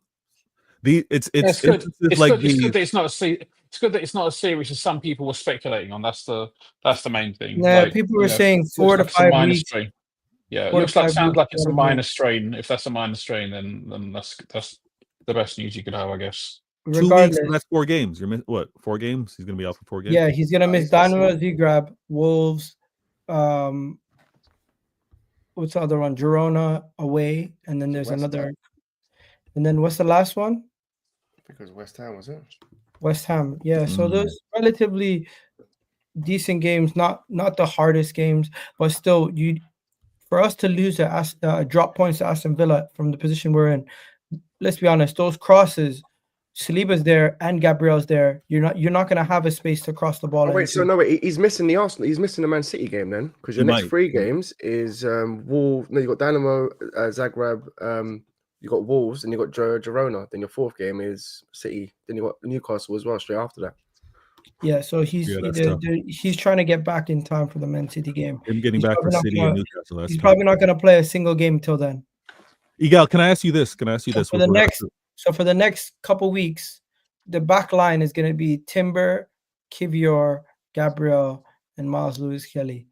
[SPEAKER 2] good. It's good that it's not it's good that it's not as serious as some people were speculating on. That's the main thing.
[SPEAKER 1] Yeah,
[SPEAKER 2] Like,
[SPEAKER 1] people were saying
[SPEAKER 2] looks
[SPEAKER 1] 4 to
[SPEAKER 2] like it's a
[SPEAKER 1] 5
[SPEAKER 2] minor
[SPEAKER 1] weeks.
[SPEAKER 2] strain. Yeah, it
[SPEAKER 1] 4 to
[SPEAKER 2] looks like
[SPEAKER 1] 5
[SPEAKER 2] sounds
[SPEAKER 1] weeks.
[SPEAKER 2] like it's a
[SPEAKER 1] whatever.
[SPEAKER 2] minor strain. If that's a minor strain, then that's the best news you could have, I guess.
[SPEAKER 4] 2 weeks,
[SPEAKER 1] Regardless,
[SPEAKER 4] and that's 4 games. You're what? 4 games? He's gonna be out for 4 games.
[SPEAKER 1] yeah, he's gonna miss
[SPEAKER 3] He's got
[SPEAKER 1] Dynamo
[SPEAKER 3] some-
[SPEAKER 1] Zagreb, Wolves, what's the other one? Girona away, and then there's
[SPEAKER 3] West
[SPEAKER 1] another.
[SPEAKER 3] Ham?
[SPEAKER 1] And then what's the last one?
[SPEAKER 3] Because West Ham was it?
[SPEAKER 1] West Ham. Yeah, so
[SPEAKER 4] Mm.
[SPEAKER 1] those relatively decent games, not the hardest games, but still, for us to lose drop points to Aston Villa from the position we're in. Let's be honest, those crosses, Saliba's there and Gabriel's there. You're not going to have a space to cross the ball.
[SPEAKER 3] Oh wait, so no, wait, he's missing the Arsenal. He's missing the Man City game then, because your
[SPEAKER 4] He
[SPEAKER 3] next
[SPEAKER 4] might.
[SPEAKER 3] 3 games is Wolves. No, you got Dynamo, Zagreb. You got Wolves, and you got Girona. Then your 4th game is City. Then you got Newcastle as well straight after that.
[SPEAKER 1] Yeah, so he's trying to get back in time for the Man City game.
[SPEAKER 4] Him getting back for City and Newcastle.
[SPEAKER 1] He's probably not going to play a single game till then.
[SPEAKER 4] Igal, can I ask you this?
[SPEAKER 1] So for the next couple weeks, the back line is going to be Timber, Kivior, Gabriel, and Miles Lewis Kelly.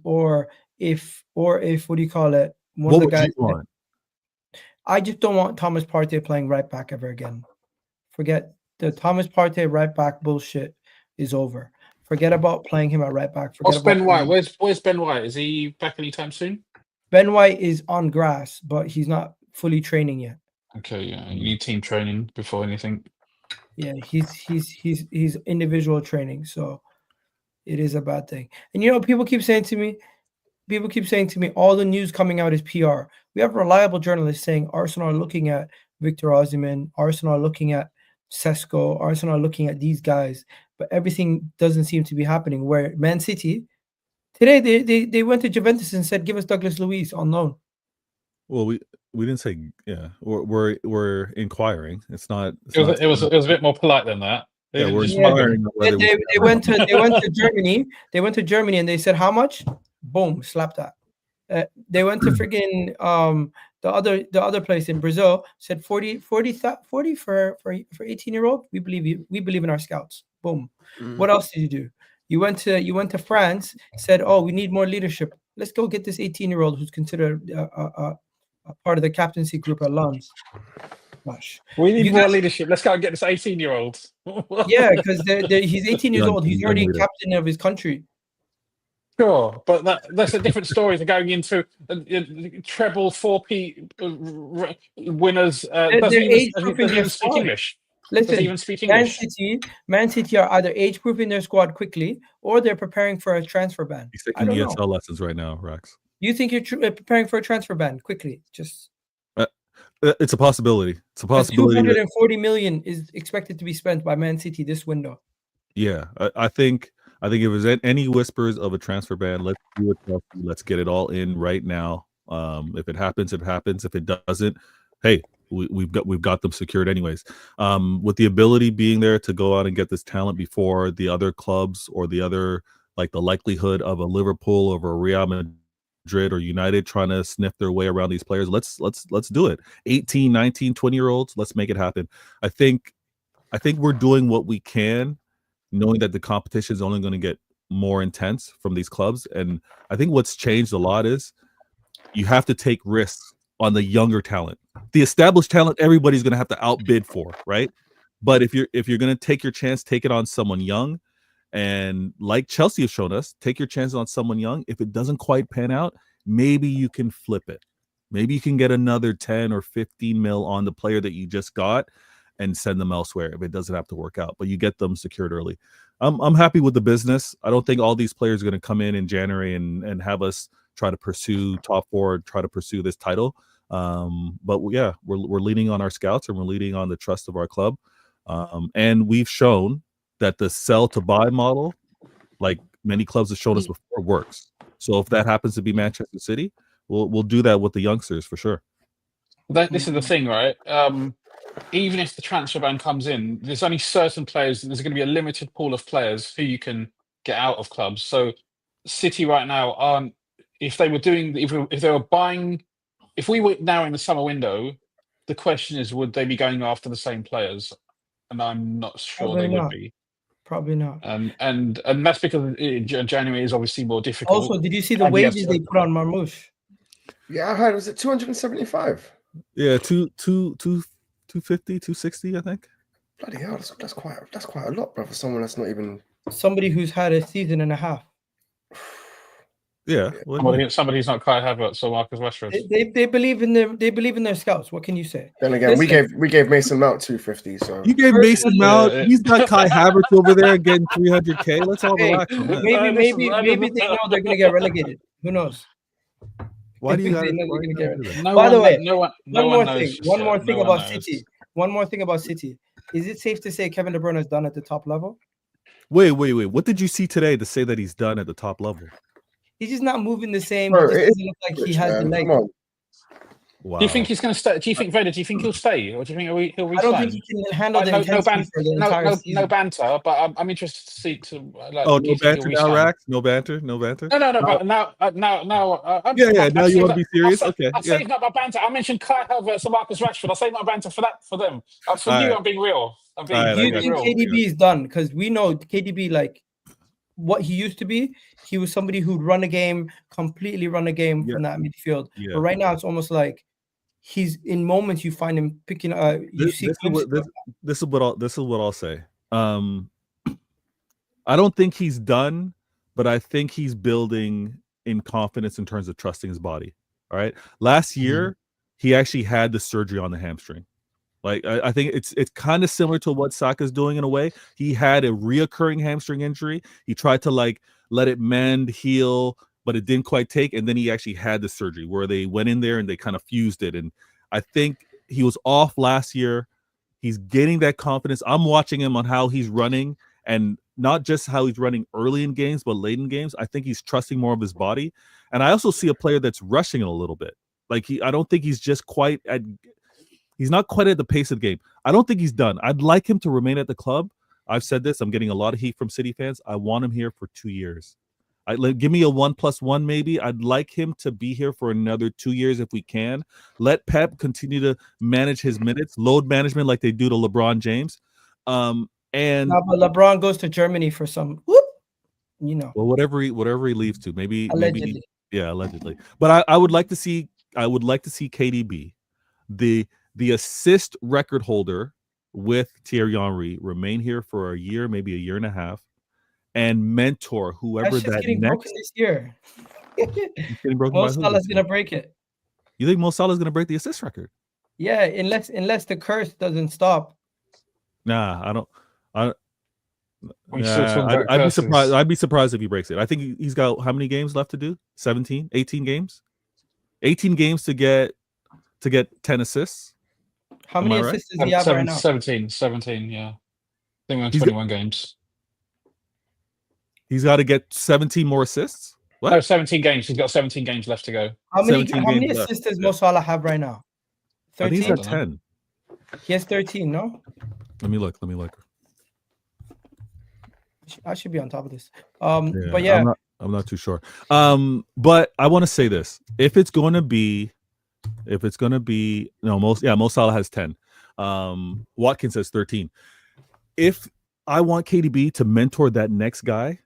[SPEAKER 1] Or if what do you call it?
[SPEAKER 4] What would you want?
[SPEAKER 1] I just don't want Thomas Partey playing right back ever again. Forget the Thomas Partey right back bullshit is over. Forget about playing him at right back.
[SPEAKER 2] What's Ben White? Where's Ben White? Is he back anytime soon?
[SPEAKER 1] Ben White is on grass, but he's not fully training yet.
[SPEAKER 2] Okay, yeah, you need team training before anything.
[SPEAKER 1] Yeah, he's individual training, so it is a bad thing. And people keep saying to me, all the news coming out is PR. We have reliable journalists saying Arsenal are looking at Victor Osimhen, Arsenal are looking at Sesko, Arsenal are looking at these guys, but everything doesn't seem to be happening. Where Man City today they went to Juventus and said, "Give us Douglas Luiz on loan."
[SPEAKER 4] Well, we didn't say we're inquiring. It
[SPEAKER 2] was a bit more polite than that.
[SPEAKER 4] We're inquiring.
[SPEAKER 1] They went to Germany. They went to Germany and they said, "How much?" Boom, slap that. They went to friggin' the other place in Brazil, said 40 for 18-year-old. We believe you. We believe in our scouts. Boom. What else did you do? You went to France, said, "Oh, we need more leadership. Let's go get this 18-year-old who's considered a part of the captaincy group at Lens." Gosh.
[SPEAKER 2] We need more leadership. Let's go and get this 18-year-old.
[SPEAKER 1] Yeah, because he's 18 years old. He's already captain of his country.
[SPEAKER 2] Sure, but that's a different story than going into treble 4P winners. Doesn't even speak English.
[SPEAKER 1] Listen,
[SPEAKER 2] even speak English.
[SPEAKER 1] Man City are either age-proofing their squad quickly or they're preparing for a transfer ban.
[SPEAKER 4] He's taking ESL lessons right now, Rax.
[SPEAKER 1] You think you're preparing for a transfer ban quickly? Just
[SPEAKER 4] it's a possibility. It's a possibility.
[SPEAKER 1] 240 million is expected to be spent by Man City this window.
[SPEAKER 4] Yeah, I think if there's any whispers of a transfer ban, let's do it. Let's get it all in right now. If it happens, it happens. If it doesn't, hey, we've got them secured anyways. With the ability being there to go out and get this talent before the other clubs or the other, like the likelihood of a Liverpool or a Real Madrid or United trying to sniff their way around these players, let's do it. 18, 19, 20-year-olds, let's make it happen. I think we're doing what we can, knowing that the competition is only going to get more intense from these clubs. And I think what's changed a lot is you have to take risks on the younger talent. The established talent, everybody's going to have to outbid for, right? But if you're going to take your chance, take it on someone young. And like Chelsea have shown us, take your chances on someone young. If it doesn't quite pan out, maybe you can flip it. Maybe you can get another 10 or 15 mil on the player that you just got and send them elsewhere if it doesn't have to work out, but you get them secured early. I'm happy with the business. I don't think all these players are going to come in January and have us try to pursue top 4, try to pursue this title. But yeah, we're leaning on our scouts and we're leaning on the trust of our club. And we've shown that the sell to buy model, like many clubs have shown us before, works. So if that happens to be Manchester City, we'll do that with the youngsters for sure.
[SPEAKER 2] This is the thing, right? Even if the transfer ban comes in, there's only certain players. There's going to be a limited pool of players who you can get out of clubs. So City right now aren't. If they were doing, if they were buying, if we were now in the summer window, the question is, would they be going after the same players? And I'm not sure they would be.
[SPEAKER 1] Probably not.
[SPEAKER 2] And that's because January is obviously more difficult.
[SPEAKER 1] Also, did you see the
[SPEAKER 2] And
[SPEAKER 1] wages
[SPEAKER 2] yes,
[SPEAKER 1] they put on Marmoush?
[SPEAKER 3] Yeah, I heard. Was it 275?
[SPEAKER 4] Yeah, 250, 260, I think.
[SPEAKER 3] Bloody hell, that's quite a lot, bro, for someone that's not even
[SPEAKER 1] Somebody who's had a season and a half.
[SPEAKER 4] Yeah.
[SPEAKER 2] Somebody's not Kai Havertz or Marcus Rashford.
[SPEAKER 1] They believe in their scouts. What can you say?
[SPEAKER 3] Then again, we gave Mason Mount 250. So
[SPEAKER 4] you gave Mason Mount. He's got Kai Havertz over there getting 300K. Let's all relax on that.
[SPEAKER 1] Maybe they know they're gonna get relegated. Who knows?
[SPEAKER 4] Why do you got
[SPEAKER 1] to? By the way, one more thing about City. One more thing about City. Is it safe to say Kevin De Bruyne is done at the top level?
[SPEAKER 4] Wait. What did you see today to say that he's done at the top level?
[SPEAKER 1] He's just not moving the same.
[SPEAKER 3] Bro,
[SPEAKER 1] he just doesn't look like he has the leg.
[SPEAKER 3] Come on.
[SPEAKER 4] Wow.
[SPEAKER 2] Do you think he's going to stay? Do you think he'll stay, or do you think he'll resign?
[SPEAKER 1] I don't think he can handle the intensity for the entire season.
[SPEAKER 2] No banter, but I'm interested to see.
[SPEAKER 4] No banter now, Rax? No banter.
[SPEAKER 2] No. But now.
[SPEAKER 4] Now you want to be serious? Okay.
[SPEAKER 2] I say it's not about banter. I mentioned Kai Havertz and Marcus Rashford. I say not banter for them. For you, I'm being real.
[SPEAKER 1] Do you think KDB is done? Because we know KDB, like what he used to be, he was somebody who'd completely run a game from that midfield.
[SPEAKER 4] Yeah.
[SPEAKER 1] But right now, it's almost like he's in moments you find him picking. This
[SPEAKER 4] is what I'll say. I don't think he's done, but I think he's building in confidence in terms of trusting his body. All right. Last year, he actually had the surgery on the hamstring. Like I think it's kind of similar to what Saka's doing in a way. He had a reoccurring hamstring injury. He tried to like let it mend, heal, but it didn't quite take. And then he actually had the surgery where they went in there and they kind of fused it. And I think he was off last year. He's getting that confidence. I'm watching him on how he's running, and not just how he's running early in games, but late in games. I think he's trusting more of his body. And I also see a player that's rushing it a little bit. Like I don't think he's just quite at. He's not quite at the pace of the game. I don't think he's done. I'd like him to remain at the club. I've said this. I'm getting a lot of heat from City fans. I want him here for 2 years. Give me a 1+1 maybe. I'd like him to be here for another 2 years if we can. Let Pep continue to manage his minutes, load management like they do to LeBron James. But
[SPEAKER 1] LeBron goes to Germany for some,
[SPEAKER 4] Well, whatever he leaves to, maybe
[SPEAKER 1] allegedly.
[SPEAKER 4] Allegedly. But I would like to see KDB, the assist record holder with Thierry Henry, remain here for a year, maybe a year and a half, and mentor whoever that
[SPEAKER 1] getting
[SPEAKER 4] next.
[SPEAKER 1] Broken this year.
[SPEAKER 4] Mo
[SPEAKER 1] Salah's gonna break it.
[SPEAKER 4] You think Mo Salah's gonna break the assist record?
[SPEAKER 1] Yeah, unless the curse doesn't stop.
[SPEAKER 4] Nah, I don't. I'd be surprised. I'd be surprised if he breaks it. I think he's got how many games left to do? 17, 18 games. 18 games to get 10 assists.
[SPEAKER 1] How many assists does he have right now?
[SPEAKER 2] 17, yeah. I think we're on 21 games.
[SPEAKER 4] He's got to get 17 more assists? What?
[SPEAKER 2] No, 17 games. He's got 17 games left to go.
[SPEAKER 1] How many assists does Mo Salah have right now?
[SPEAKER 4] 13? I think he's got 10.
[SPEAKER 1] He has 13, no?
[SPEAKER 4] Let me look.
[SPEAKER 1] I should be on top of this.
[SPEAKER 4] But yeah. I'm not too sure. But I want to say this. If it's going to be Mo Salah has 10. Watkins has 13. If I want KDB to mentor that next guy,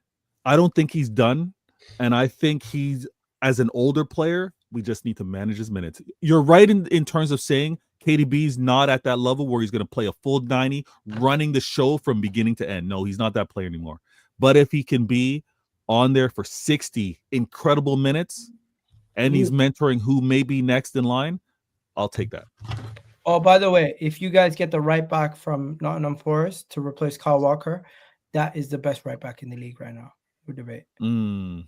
[SPEAKER 4] I don't think he's done. And I think he's, as an older player, we just need to manage his minutes. You're right in terms of saying KDB's not at that level where he's going to play a full 90, running the show from beginning to end. No, he's not that player anymore. But if he can be on there for 60 incredible minutes, and he's mentoring who may be next in line, I'll take that.
[SPEAKER 1] Oh, by the way, if you guys get the right back from Nottingham Forest to replace Kyle Walker, that is the best right back in the league right now. We debate.
[SPEAKER 2] Who?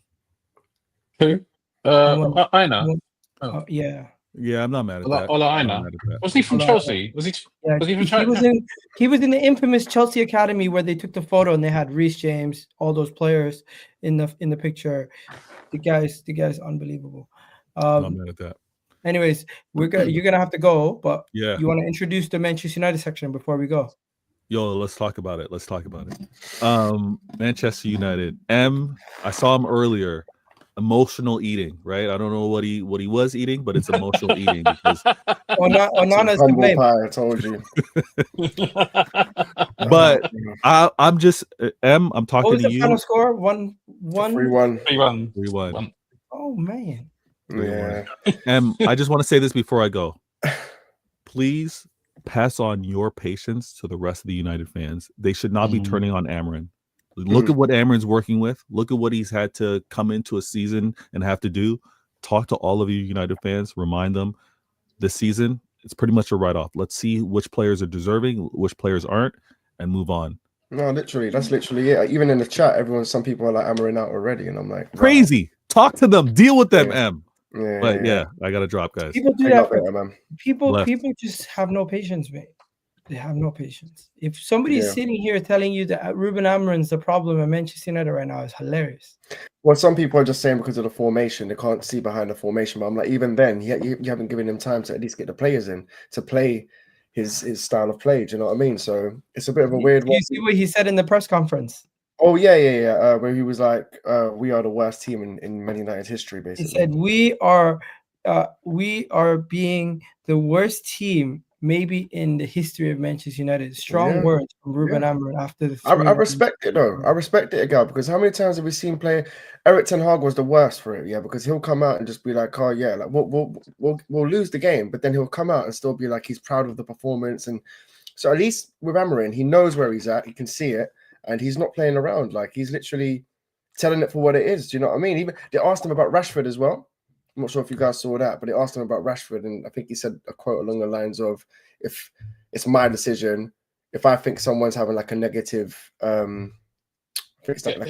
[SPEAKER 2] I know.
[SPEAKER 1] Yeah.
[SPEAKER 4] Yeah, I'm not mad at that.
[SPEAKER 2] Ola Aina. Was he from Chelsea? Was he from Chelsea?
[SPEAKER 1] He was in the infamous Chelsea Academy where they took the photo and they had Reece James, all those players in the picture. The guy's unbelievable.
[SPEAKER 4] I'm not mad at that.
[SPEAKER 1] Anyways, you're gonna have to go, but
[SPEAKER 4] yeah,
[SPEAKER 1] you want to introduce the Manchester United section before we go?
[SPEAKER 4] Yo, let's talk about it. Manchester United. I saw him earlier. Emotional eating, right? I don't know what he was eating, but it's emotional eating because
[SPEAKER 1] Onana's to blame.
[SPEAKER 3] Pie, I told you.
[SPEAKER 4] But I'm just I'm
[SPEAKER 1] What
[SPEAKER 4] talking
[SPEAKER 1] was
[SPEAKER 4] to
[SPEAKER 1] the final
[SPEAKER 4] you.
[SPEAKER 1] score? 1-1.
[SPEAKER 3] 3-1.
[SPEAKER 2] 3-1.
[SPEAKER 4] 3-1.
[SPEAKER 1] Oh man.
[SPEAKER 4] 3-1.
[SPEAKER 3] Yeah.
[SPEAKER 4] And I just want to say this before I go. Please pass on your patience to the rest of the United fans. They should not be turning on Amorim. Look at what Amorim's working with. Look at what he's had to come into a season and have to do. Talk to all of you United fans. Remind them this season, it's pretty much a write-off. Let's see which players are deserving, which players aren't, and move on.
[SPEAKER 3] No, literally, that's literally it. Even in the chat, some people are like Amorim out already, and I'm like, wow.
[SPEAKER 4] Crazy. Talk to them. Deal with them,
[SPEAKER 3] Yeah.
[SPEAKER 4] M. But yeah, I gotta drop, guys.
[SPEAKER 1] People do
[SPEAKER 3] Take
[SPEAKER 1] that
[SPEAKER 3] up
[SPEAKER 1] for
[SPEAKER 3] there, man.
[SPEAKER 1] people just have no patience, mate. They have no patience. If somebody's
[SPEAKER 3] Yeah.
[SPEAKER 1] sitting here telling you that Ruben Amorim's the problem at Manchester United right now, is hilarious.
[SPEAKER 3] Well, some people are just saying because of the formation, they can't see behind the formation. But I'm like, even then, you haven't given him time to at least get the players in to play his style of play. Do you know what I mean? So it's a bit of a weird one.
[SPEAKER 1] You see what he said in the press conference?
[SPEAKER 3] Oh yeah. Where he was like, "We are the worst team in Man United history." Basically,
[SPEAKER 1] He said we are being the worst team maybe in the history of Manchester United. Strong words from Ruben Amorim after the 3-1.
[SPEAKER 3] I respect it though. I respect it, Gal, because how many times have we seen Eric Ten Hag was the worst for it, because he'll come out and just be like, "Oh yeah, like we'll lose the game," but then he'll come out and still be like he's proud of the performance. And so at least with Amorim, he knows where he's at, he can see it, and he's not playing around. Like he's literally telling it for what it is. Do you know what I mean? Even they asked him about Rashford as well. I'm not sure if you guys saw that, but they asked him about Rashford, and I think he said a quote along the lines of, "If it's my decision, if I think someone's having like a negative, I think it's like a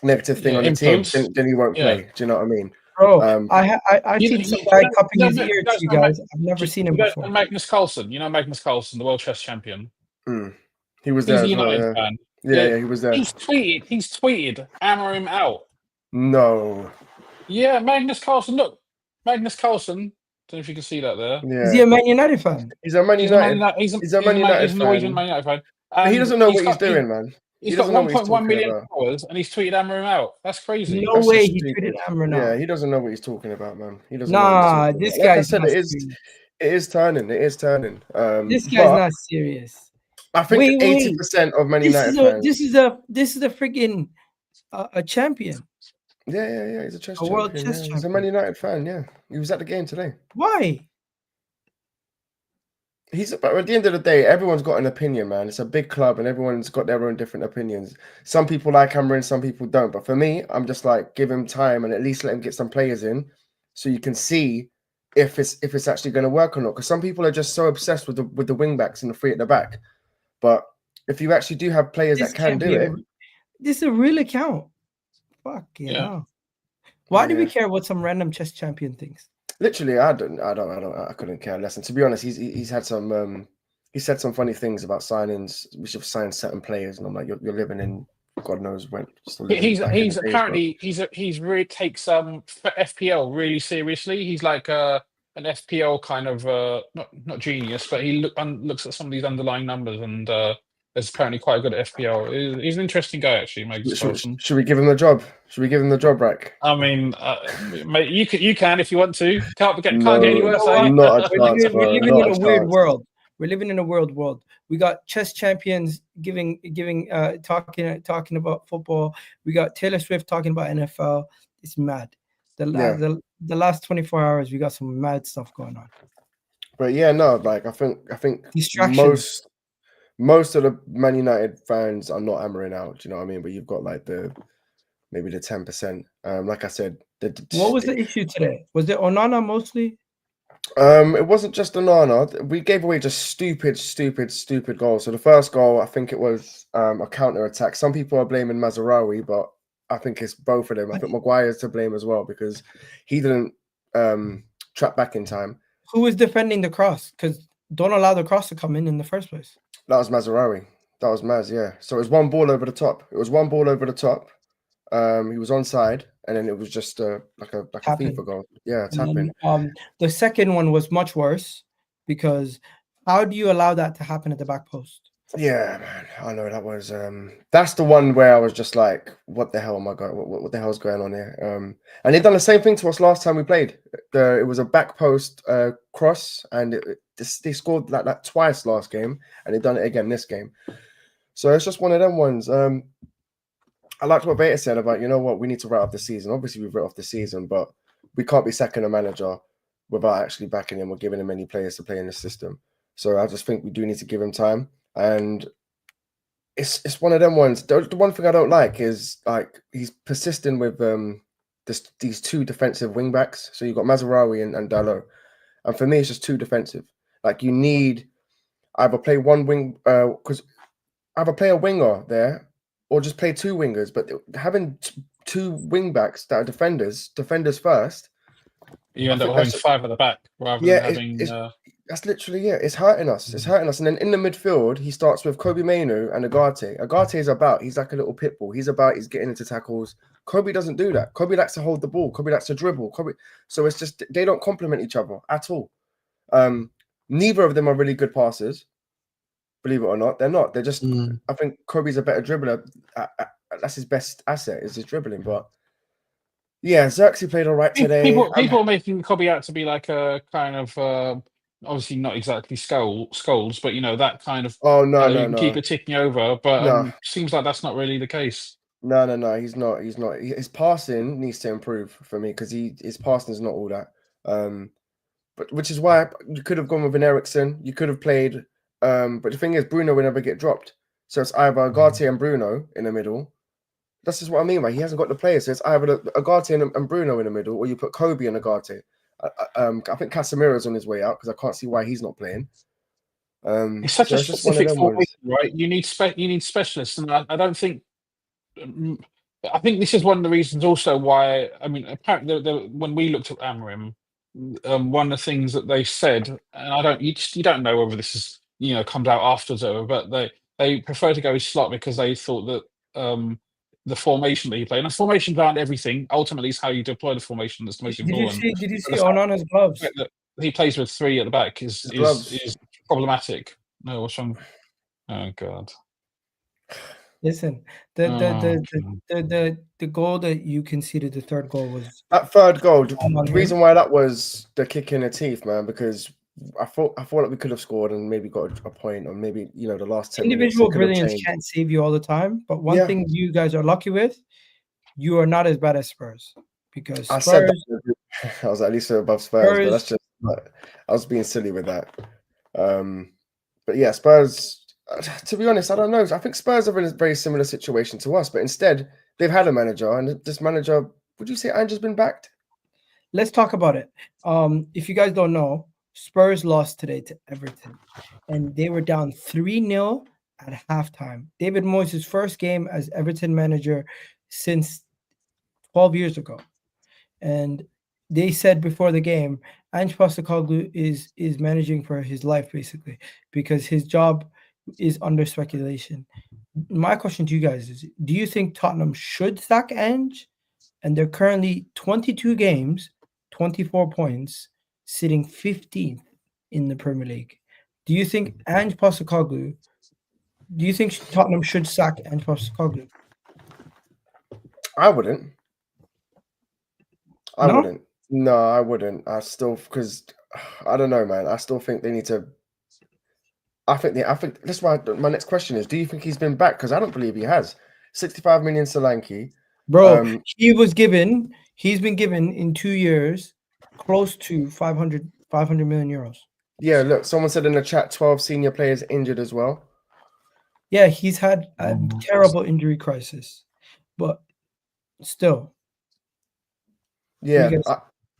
[SPEAKER 3] negative thing on the team, then he won't play." Do you know what I mean?
[SPEAKER 1] Bro, I seen some guy cupping his ear to you guys. I've never seen him before.
[SPEAKER 2] Magnus Carlsen, Magnus Carlsen, the world chess champion.
[SPEAKER 3] He was there
[SPEAKER 2] He's
[SPEAKER 3] as
[SPEAKER 2] a
[SPEAKER 3] well.
[SPEAKER 2] United fan.
[SPEAKER 3] Yeah, he was there.
[SPEAKER 2] He's tweeted Amorim out.
[SPEAKER 3] No.
[SPEAKER 2] Yeah, Magnus Carlsen. Look, Magnus Carlsen. Don't know if you can see that there.
[SPEAKER 3] Yeah.
[SPEAKER 1] Is he a Man United fan?
[SPEAKER 3] He's a Man United.
[SPEAKER 2] He's a Norwegian Man United fan.
[SPEAKER 3] He doesn't know what he's doing, man.
[SPEAKER 2] He's got 1.1 million followers, and he's tweeted Amorim out. That's crazy.
[SPEAKER 1] No way he tweeted Amorim out.
[SPEAKER 3] Yeah, he doesn't know what he's talking about, man. He doesn't.
[SPEAKER 1] Nah, this guy's not serious.
[SPEAKER 3] It is turning. This
[SPEAKER 1] guy's not serious.
[SPEAKER 3] I think 80% of Man United fans.
[SPEAKER 1] This is a freaking a champion.
[SPEAKER 3] Yeah. He's a chess champion.
[SPEAKER 1] World chess champion.
[SPEAKER 3] He's a Man United fan. Yeah, he was at the game today.
[SPEAKER 1] Why?
[SPEAKER 3] But at the end of the day, everyone's got an opinion, man. It's a big club, and everyone's got their own different opinions. Some people like Amorim, some people don't. But for me, I'm just like, give him time and at least let him get some players in, so you can see if it's actually going to work or not. Because some people are just so obsessed with the wing backs and the three at the back. But if you actually do have players that can do it,
[SPEAKER 1] this is a real account. Fuck yeah. Why do we care what some random chess champion thinks?
[SPEAKER 3] Literally, I couldn't care less. And to be honest, he's had some he said some funny things about signings. We should sign certain players, and I'm like, you're living in God knows when.
[SPEAKER 2] He's really takes FPL really seriously. He's like an FPL kind of not genius, but he looks at some of these underlying numbers and is apparently quite good at FPL. He's an interesting guy, actually.
[SPEAKER 3] Should we give him the job? Should we give him the job, Rack?
[SPEAKER 2] I mean, mate, you can if you want to. Can't get any worse.
[SPEAKER 3] Not a chance,
[SPEAKER 1] We're living in a weird world. We're living in a world. We got chess champions talking about football. We got Taylor Swift talking about NFL. It's mad. The last 24 hours, we got some mad stuff going on.
[SPEAKER 3] But yeah, no, like I think most of the Man United fans are not Amorim out. Do you know what I mean? But you've got like maybe the 10%. Like I said,
[SPEAKER 1] what was the issue today? Was it Onana mostly?
[SPEAKER 3] It wasn't just Onana. We gave away just stupid goals. So the first goal, I think it was a counter attack. Some people are blaming Mazraoui, but I think it's both of them. I think Maguire's to blame as well because he didn't trap back in time.
[SPEAKER 1] Who was defending the cross? Because don't allow the cross to come in the first place.
[SPEAKER 3] That was Mazraoui. That was Maz, yeah. So it was one ball over the top. He was onside, and then it was just like a FIFA goal. Yeah, tapping.
[SPEAKER 1] The second one was much worse because how do you allow that to happen at the back post?
[SPEAKER 3] Yeah, man. I know that was that's the one where I was just like, what the hell am I going? What the hell's going on here? And they've done the same thing to us last time we played. It was a back post cross, and they scored like that twice last game, and they've done it again this game. So it's just one of them ones. I liked what Veta said about, you know what, we need to write off the season. Obviously, we've written off the season, but we can't be sacking a manager without actually backing him or giving him any players to play in the system. So I just think we do need to give him time. And it's one of them ones. The one thing I don't like is like he's persisting with these two defensive wing backs. So you've got Mazraoui and Dalot. And for me, it's just too defensive. Like you need either play one wing, because either play a winger there or just play two wingers. But having two wing backs that are defenders first.
[SPEAKER 2] You end up having 5 at the back rather than having.
[SPEAKER 3] That's literally it. It's hurting us. It's hurting us. And then in the midfield, he starts with Kobe Mainu and Agate. Agate is he's like a little pit bull. He's getting into tackles. Kobe doesn't do that. Kobe likes to hold the ball. Kobe likes to dribble. So it's just, they don't complement each other at all. Neither of them are really good passers. Believe it or not, they're not. They're just, I think Kobe's a better dribbler. That's his best asset, is his dribbling. But yeah, Xerxes played all right today.
[SPEAKER 2] People are making Kobe out to be like a kind of, obviously not exactly scolds, but you know, that kind of.
[SPEAKER 3] No.
[SPEAKER 2] Keep it ticking over, but seems like that's not really the case.
[SPEAKER 3] No. He's not. His passing needs to improve for me because his passing is not all that. But which is why you could have gone with an Ericsson. You could have played. But the thing is, Bruno will never get dropped. So it's either Agate and Bruno in the middle. That's just what I mean, right? He hasn't got the players. So it's either Agate and Bruno in the middle, or you put Kobe and Agate. I think Casemiro's on his way out because I can't see why he's not playing.
[SPEAKER 2] It's such a specific formation, right? You need specialists, and I don't think. I think this is one of the reasons also why. I mean, apparently, when we looked at Amorim, one of the things that they said, and you don't know whether this is comes out afterwards, but they prefer to go with Slot because they thought that the formation that he played, and the formations aren't everything. Ultimately, it's how you deploy the formation that's the most important.
[SPEAKER 1] Did you see Onana's gloves?
[SPEAKER 2] He plays with 3 at the back is problematic. No, what's wrong? Oh God!
[SPEAKER 1] Listen, the goal that you conceded, the third goal was
[SPEAKER 3] that third goal. The reason why that was the kick in the teeth, man, because I thought like we could have scored and maybe got a point, or maybe the last 10
[SPEAKER 1] individual brilliance can't save you all the time. But one thing you guys are lucky with, you are not as bad as Spurs, because Spurs,
[SPEAKER 3] I was at least above Spurs, but that's just I was being silly with that. But yeah, Spurs. To be honest, I don't know. I think Spurs are in a very similar situation to us, but instead they've had a manager, and this manager, would you say Ange has been backed?
[SPEAKER 1] Let's talk about it. If you guys don't know, Spurs lost today to Everton, and they were down 3-0 at halftime. David Moyes' first game as Everton manager since 12 years ago. And they said before the game, Ange Postecoglou is managing for his life, basically, because his job is under speculation. My question to you guys is, do you think Tottenham should sack Ange? And they're currently 22 games, 24 points, sitting 15th in the Premier League. Do you think Ange Postecoglou, do you think Tottenham should sack Ange Postecoglou?
[SPEAKER 3] I wouldn't. I wouldn't. No, I wouldn't. Because I don't know, man. I still think they need to. I think that's why my next question is: do you think he's been back? Because I don't believe he has. 65 million Solanke.
[SPEAKER 1] Bro, he's been given in 2 years close to 500 million euros.
[SPEAKER 3] Yeah, look, someone said in the chat 12 senior players injured as well.
[SPEAKER 1] Yeah, he's had a terrible injury crisis, but still.
[SPEAKER 3] Yeah,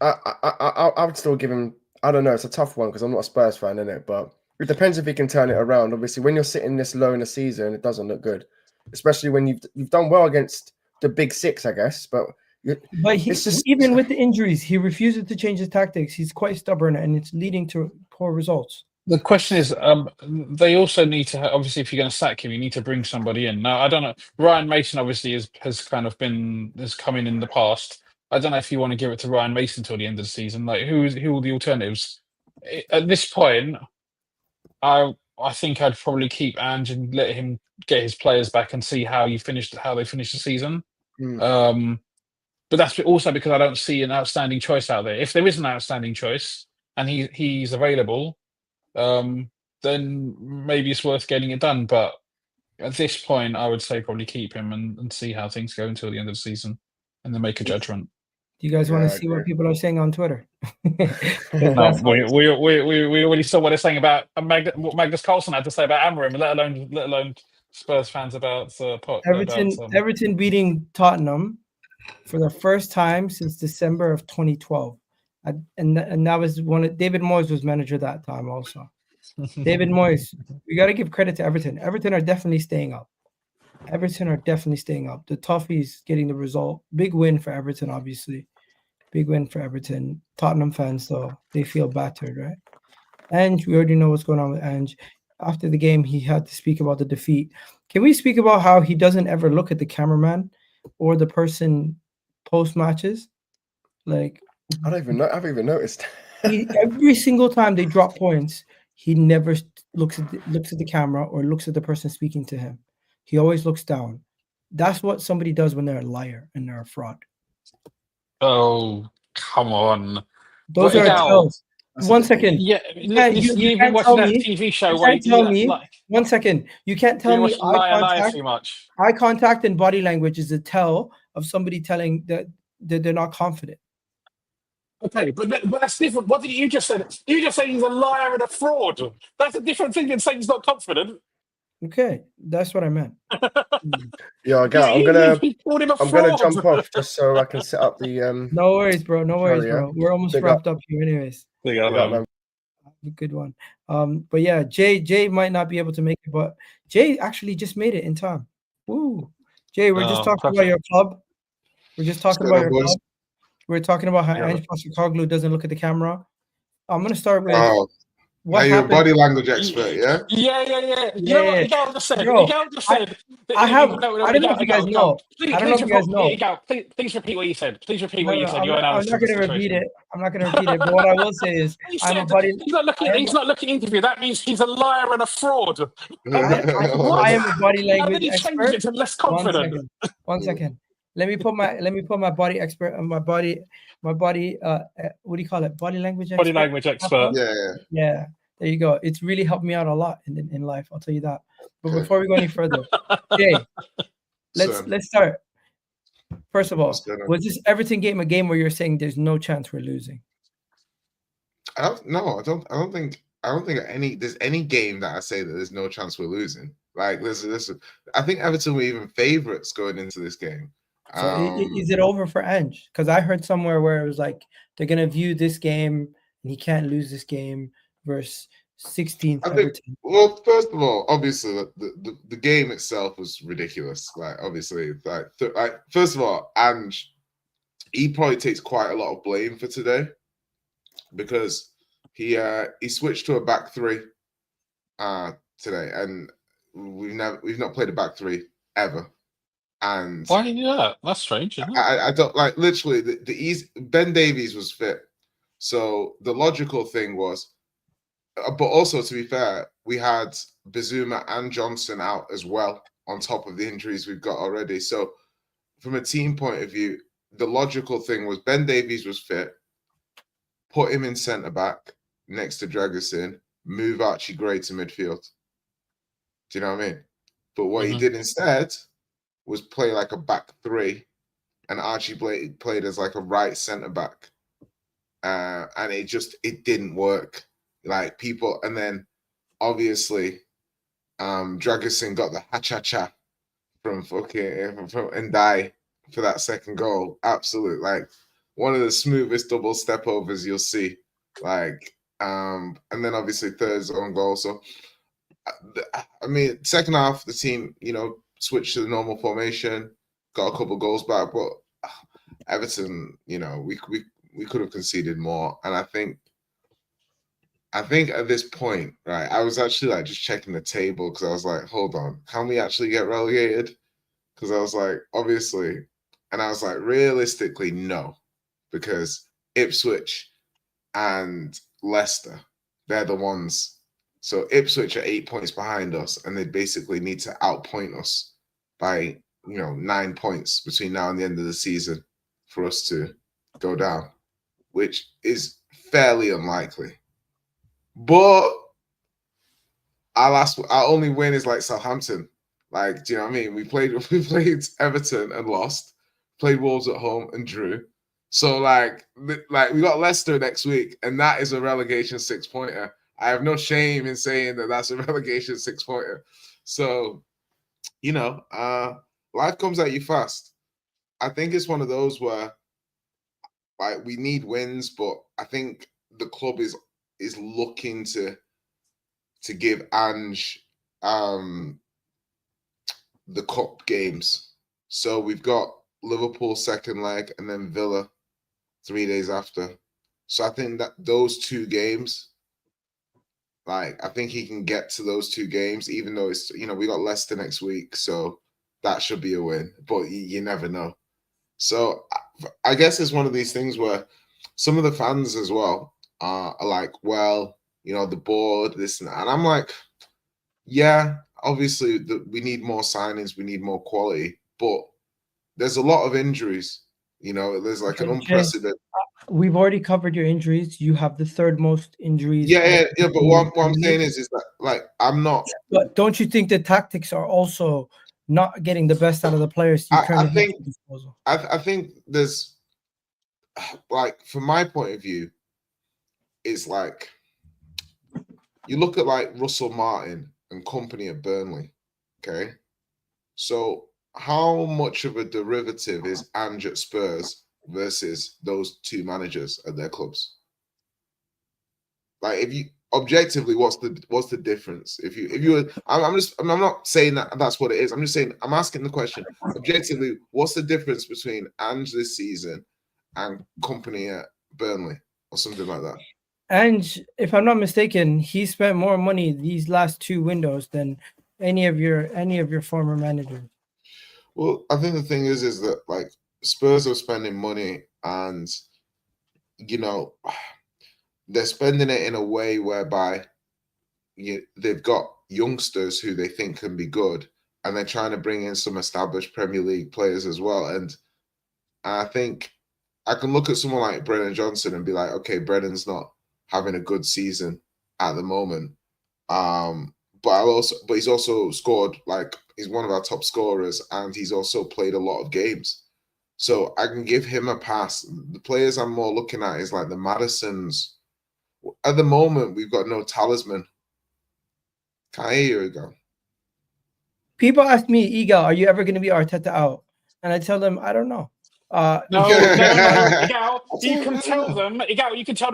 [SPEAKER 3] I would still give him. I don't know. It's a tough one because I'm not a Spurs fan, innit? But it depends if he can turn it around. Obviously, when you're sitting this low in the season, it doesn't look good, especially when you've done well against the big 6, I guess. But
[SPEAKER 1] even with the injuries, he refuses to change his tactics. He's quite stubborn, and it's leading to poor results.
[SPEAKER 2] The question is, they also need to obviously, if you're going to sack him, you need to bring somebody in. Now, I don't know. Ryan Mason obviously has come in the past. I don't know if you want to give it to Ryan Mason till the end of the season. Like, who are the alternatives? At this point, I think I'd probably keep Ange and let him get his players back and see how they finish the season. But that's also because I don't see an outstanding choice out there. If there is an outstanding choice and he's available, then maybe it's worth getting it done. But at this point, I would say probably keep him and see how things go until the end of the season, and then make a judgment.
[SPEAKER 1] Do you guys want to
[SPEAKER 3] I
[SPEAKER 1] see what
[SPEAKER 3] agree.
[SPEAKER 1] people are saying on Twitter?
[SPEAKER 2] No, we already saw what they're saying about what Magnus Carlsen had to say about Amorim, let alone Spurs fans about
[SPEAKER 1] Everton beating Tottenham for the first time since December of 2012, and that was David Moyes was manager that time also. David Moyes, we got to give credit to Everton. Everton are definitely staying up. The Toffees getting the result. Big win for Everton, obviously. Big win for Everton. Tottenham fans, though, they feel battered, right? Ange, we already know what's going on with Ange. After the game, he had to speak about the defeat. Can we speak about how he doesn't ever look at the cameraman or the person post matches? Like,
[SPEAKER 3] I haven't even noticed.
[SPEAKER 1] Every single time they drop points, he never looks at the camera or looks at the person speaking to him. He always looks down. That's what somebody does when they're a liar and they're a fraud.
[SPEAKER 2] Oh, come on.
[SPEAKER 1] Those are tells. 1 second.
[SPEAKER 2] Yeah,
[SPEAKER 1] you
[SPEAKER 2] can't
[SPEAKER 1] watching
[SPEAKER 2] that TV show.
[SPEAKER 1] You can't tell me. 1 second. You can't tell me
[SPEAKER 2] lie too much.
[SPEAKER 1] Eye contact and body language is a tell of somebody telling that they're not confident.
[SPEAKER 2] Okay, but that's different. What did you just say? You just said he's a liar and a fraud. That's a different thing than saying he's not confident.
[SPEAKER 1] Okay, that's what I meant.
[SPEAKER 3] Yeah, I'm gonna jump off just so I can set up the.
[SPEAKER 1] No worries, bro. No worries, bro. We're almost wrapped up here, anyways.
[SPEAKER 2] Big up, man.
[SPEAKER 1] A good one. But yeah, Jay might not be able to make it, but Jay actually just made it in time. Woo, Jay, we're just talking about your club. We're just talking about your club. We're talking about how Ange Postecoglou doesn't look at the camera. I'm gonna start with
[SPEAKER 5] what happened. You're a body language expert, yeah?
[SPEAKER 2] Yeah. You know what Miguel just said?
[SPEAKER 1] Bro,
[SPEAKER 2] Miguel just said.
[SPEAKER 1] I don't know if you guys know.
[SPEAKER 2] Please repeat what you said. Please repeat what you said.
[SPEAKER 1] I'm not going to repeat it. But what I will say is,
[SPEAKER 2] he's not looking at interview. That means he's a liar and a fraud.
[SPEAKER 1] I am a body language expert.
[SPEAKER 2] It to less confident.
[SPEAKER 1] One second. Let me put my body expert on my body. What do you call it? Body language expert.
[SPEAKER 2] Body language expert.
[SPEAKER 1] Yeah. There you go. It's really helped me out a lot in life. I'll tell you that. But before we go any further, Jay, let's start. First of all, was this Everton game a game where you're saying there's no chance we're losing?
[SPEAKER 5] I don't think there's any game that I say that there's no chance we're losing. Like listen, I think Everton were even favourites going into this game.
[SPEAKER 1] So is it over for Ange? Because I heard somewhere where it was like they're gonna view this game and he can't lose this game versus 16th Everton.
[SPEAKER 5] Well, first of all, obviously the game itself was ridiculous. Like obviously, first of all, Ange, he probably takes quite a lot of blame for today because he switched to a back three today, and we've not played a back three ever. And
[SPEAKER 2] why? Yeah, that's strange. Isn't it?
[SPEAKER 5] I don't like literally Ben Davies was fit, so the logical thing was. But also, to be fair, we had Bizuma and Johnson out as well on top of the injuries we've got already. So, from a team point of view, the logical thing was Ben Davies was fit, put him in centre back next to Dragusin, move Archie Gray to midfield. Do you know what I mean? But what he did instead was play like a back three, and Archie played as like a right centre back, and it didn't work. Like people, and then obviously, Dragusin got the ha-cha-cha from Ndai for that second goal. Absolute, like one of the smoothest double step overs you'll see. Like, and then obviously third's own goal. So, I mean, second half the team, switched to the normal formation, got a couple goals back, but Everton, we could have conceded more, and I think at this point, right, I was actually like just checking the table because I was like, hold on, can we actually get relegated? Because I was like, obviously, and I was like, realistically, no, because Ipswich and Leicester, they're the ones. So Ipswich are 8 points behind us, and they basically need to outpoint us by 9 points between now and the end of the season for us to go down, which is fairly unlikely. But our only win is like Southampton. Like, do you know what I mean? We played Everton and lost, played Wolves at home and drew. So like we got Leicester next week, and that is a relegation 6-pointer. I have no shame in saying that that's a relegation 6-pointer. So, you know, life comes at you fast. I think it's one of those where like we need wins, but I think the club is looking to give Ange the cup games. So we've got Liverpool second leg and then Villa 3 days after. So I think that those 2 games, like I think he can get to those 2 games, even though it's, you know, we got Leicester next week, so that should be a win, but you never know. So I guess it's one of these things where some of the fans as well are like, well, you know, the board, this and that. And I'm like, yeah, obviously we need more signings, we need more quality, but there's a lot of injuries. You know, there's like an unprecedented.
[SPEAKER 1] We've already covered your injuries. You have the 3rd most injuries.
[SPEAKER 5] Yeah. But what I'm saying is that like I'm not.
[SPEAKER 1] But don't you think the tactics are also not getting the best out of the players you currently have at disposal?
[SPEAKER 5] I think there's like, from my point of view, it's like you look at like Russell Martin and company at Burnley. Okay, so how much of a derivative is Ange at Spurs versus those 2 managers at their clubs? Like, if you objectively, what's the difference? If you were, I'm not saying that that's what it is. I'm just saying, I'm asking the question objectively. What's the difference between Ange this season and company at Burnley or something like that?
[SPEAKER 1] Ange, if I'm not mistaken, he spent more money these last 2 windows than any of your former managers.
[SPEAKER 5] Well, I think the thing is that like Spurs are spending money, and you know they're spending it in a way whereby they've got youngsters who they think can be good, and they're trying to bring in some established Premier League players as well. And I think I can look at someone like Brennan Johnson and be like, okay, Brennan's not having a good season at the moment. But he's also scored, like, he's one of our top scorers, and he's also played a lot of games. So I can give him a pass. The players I'm more looking at is like the Madisons. At the moment, we've got no talisman. Can't hear you again.
[SPEAKER 1] People ask me, Igal, are you ever going to be Arteta out? And I tell them, I don't know.
[SPEAKER 2] No. Igal, you can tell them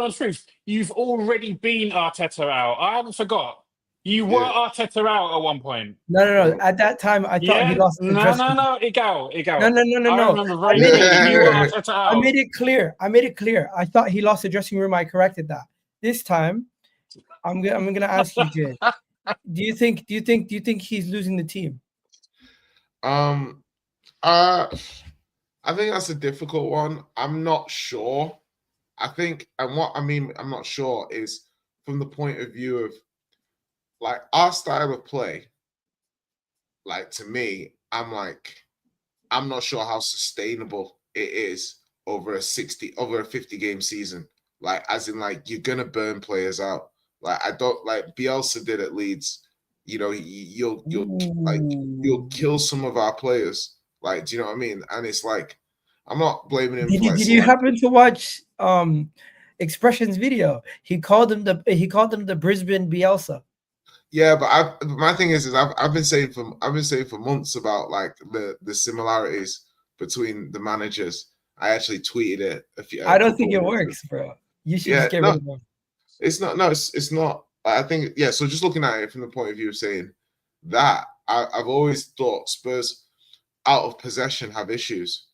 [SPEAKER 2] the truth. You've already been Arteta out. I haven't forgot. You were Arteta out at one point.
[SPEAKER 1] No. At that time, I thought he lost the dressing room.
[SPEAKER 2] No. Igal.
[SPEAKER 1] No.
[SPEAKER 2] I remember very clearly you were Arteta out.
[SPEAKER 1] I made it clear. I thought he lost the dressing room. I corrected that. This time, I'm gonna ask you, Jay. Do you think he's losing the team?
[SPEAKER 5] I think that's a difficult one. I'm not sure. I think, and what I mean, I'm not sure is from the point of view of like our style of play. Like, to me, I'm not sure how sustainable it is over a 50 game season. Like, as in, like, you're gonna burn players out. Like, I don't like Bielsa did at Leeds. You know, you'll kill some of our players. Like, do you know what I mean? And it's like, I'm not blaming him.
[SPEAKER 1] Did you happen to watch Expression's video? He called him the Brisbane Bielsa.
[SPEAKER 5] Yeah, but my thing is I've been saying for months about like the similarities between the managers. I actually tweeted it.
[SPEAKER 1] I don't think it works, bro. You should just get rid of them.
[SPEAKER 5] It's not. No, it's not. I think, yeah. So just looking at it from the point of view of saying that, I've always thought Spurs out of possession have issues.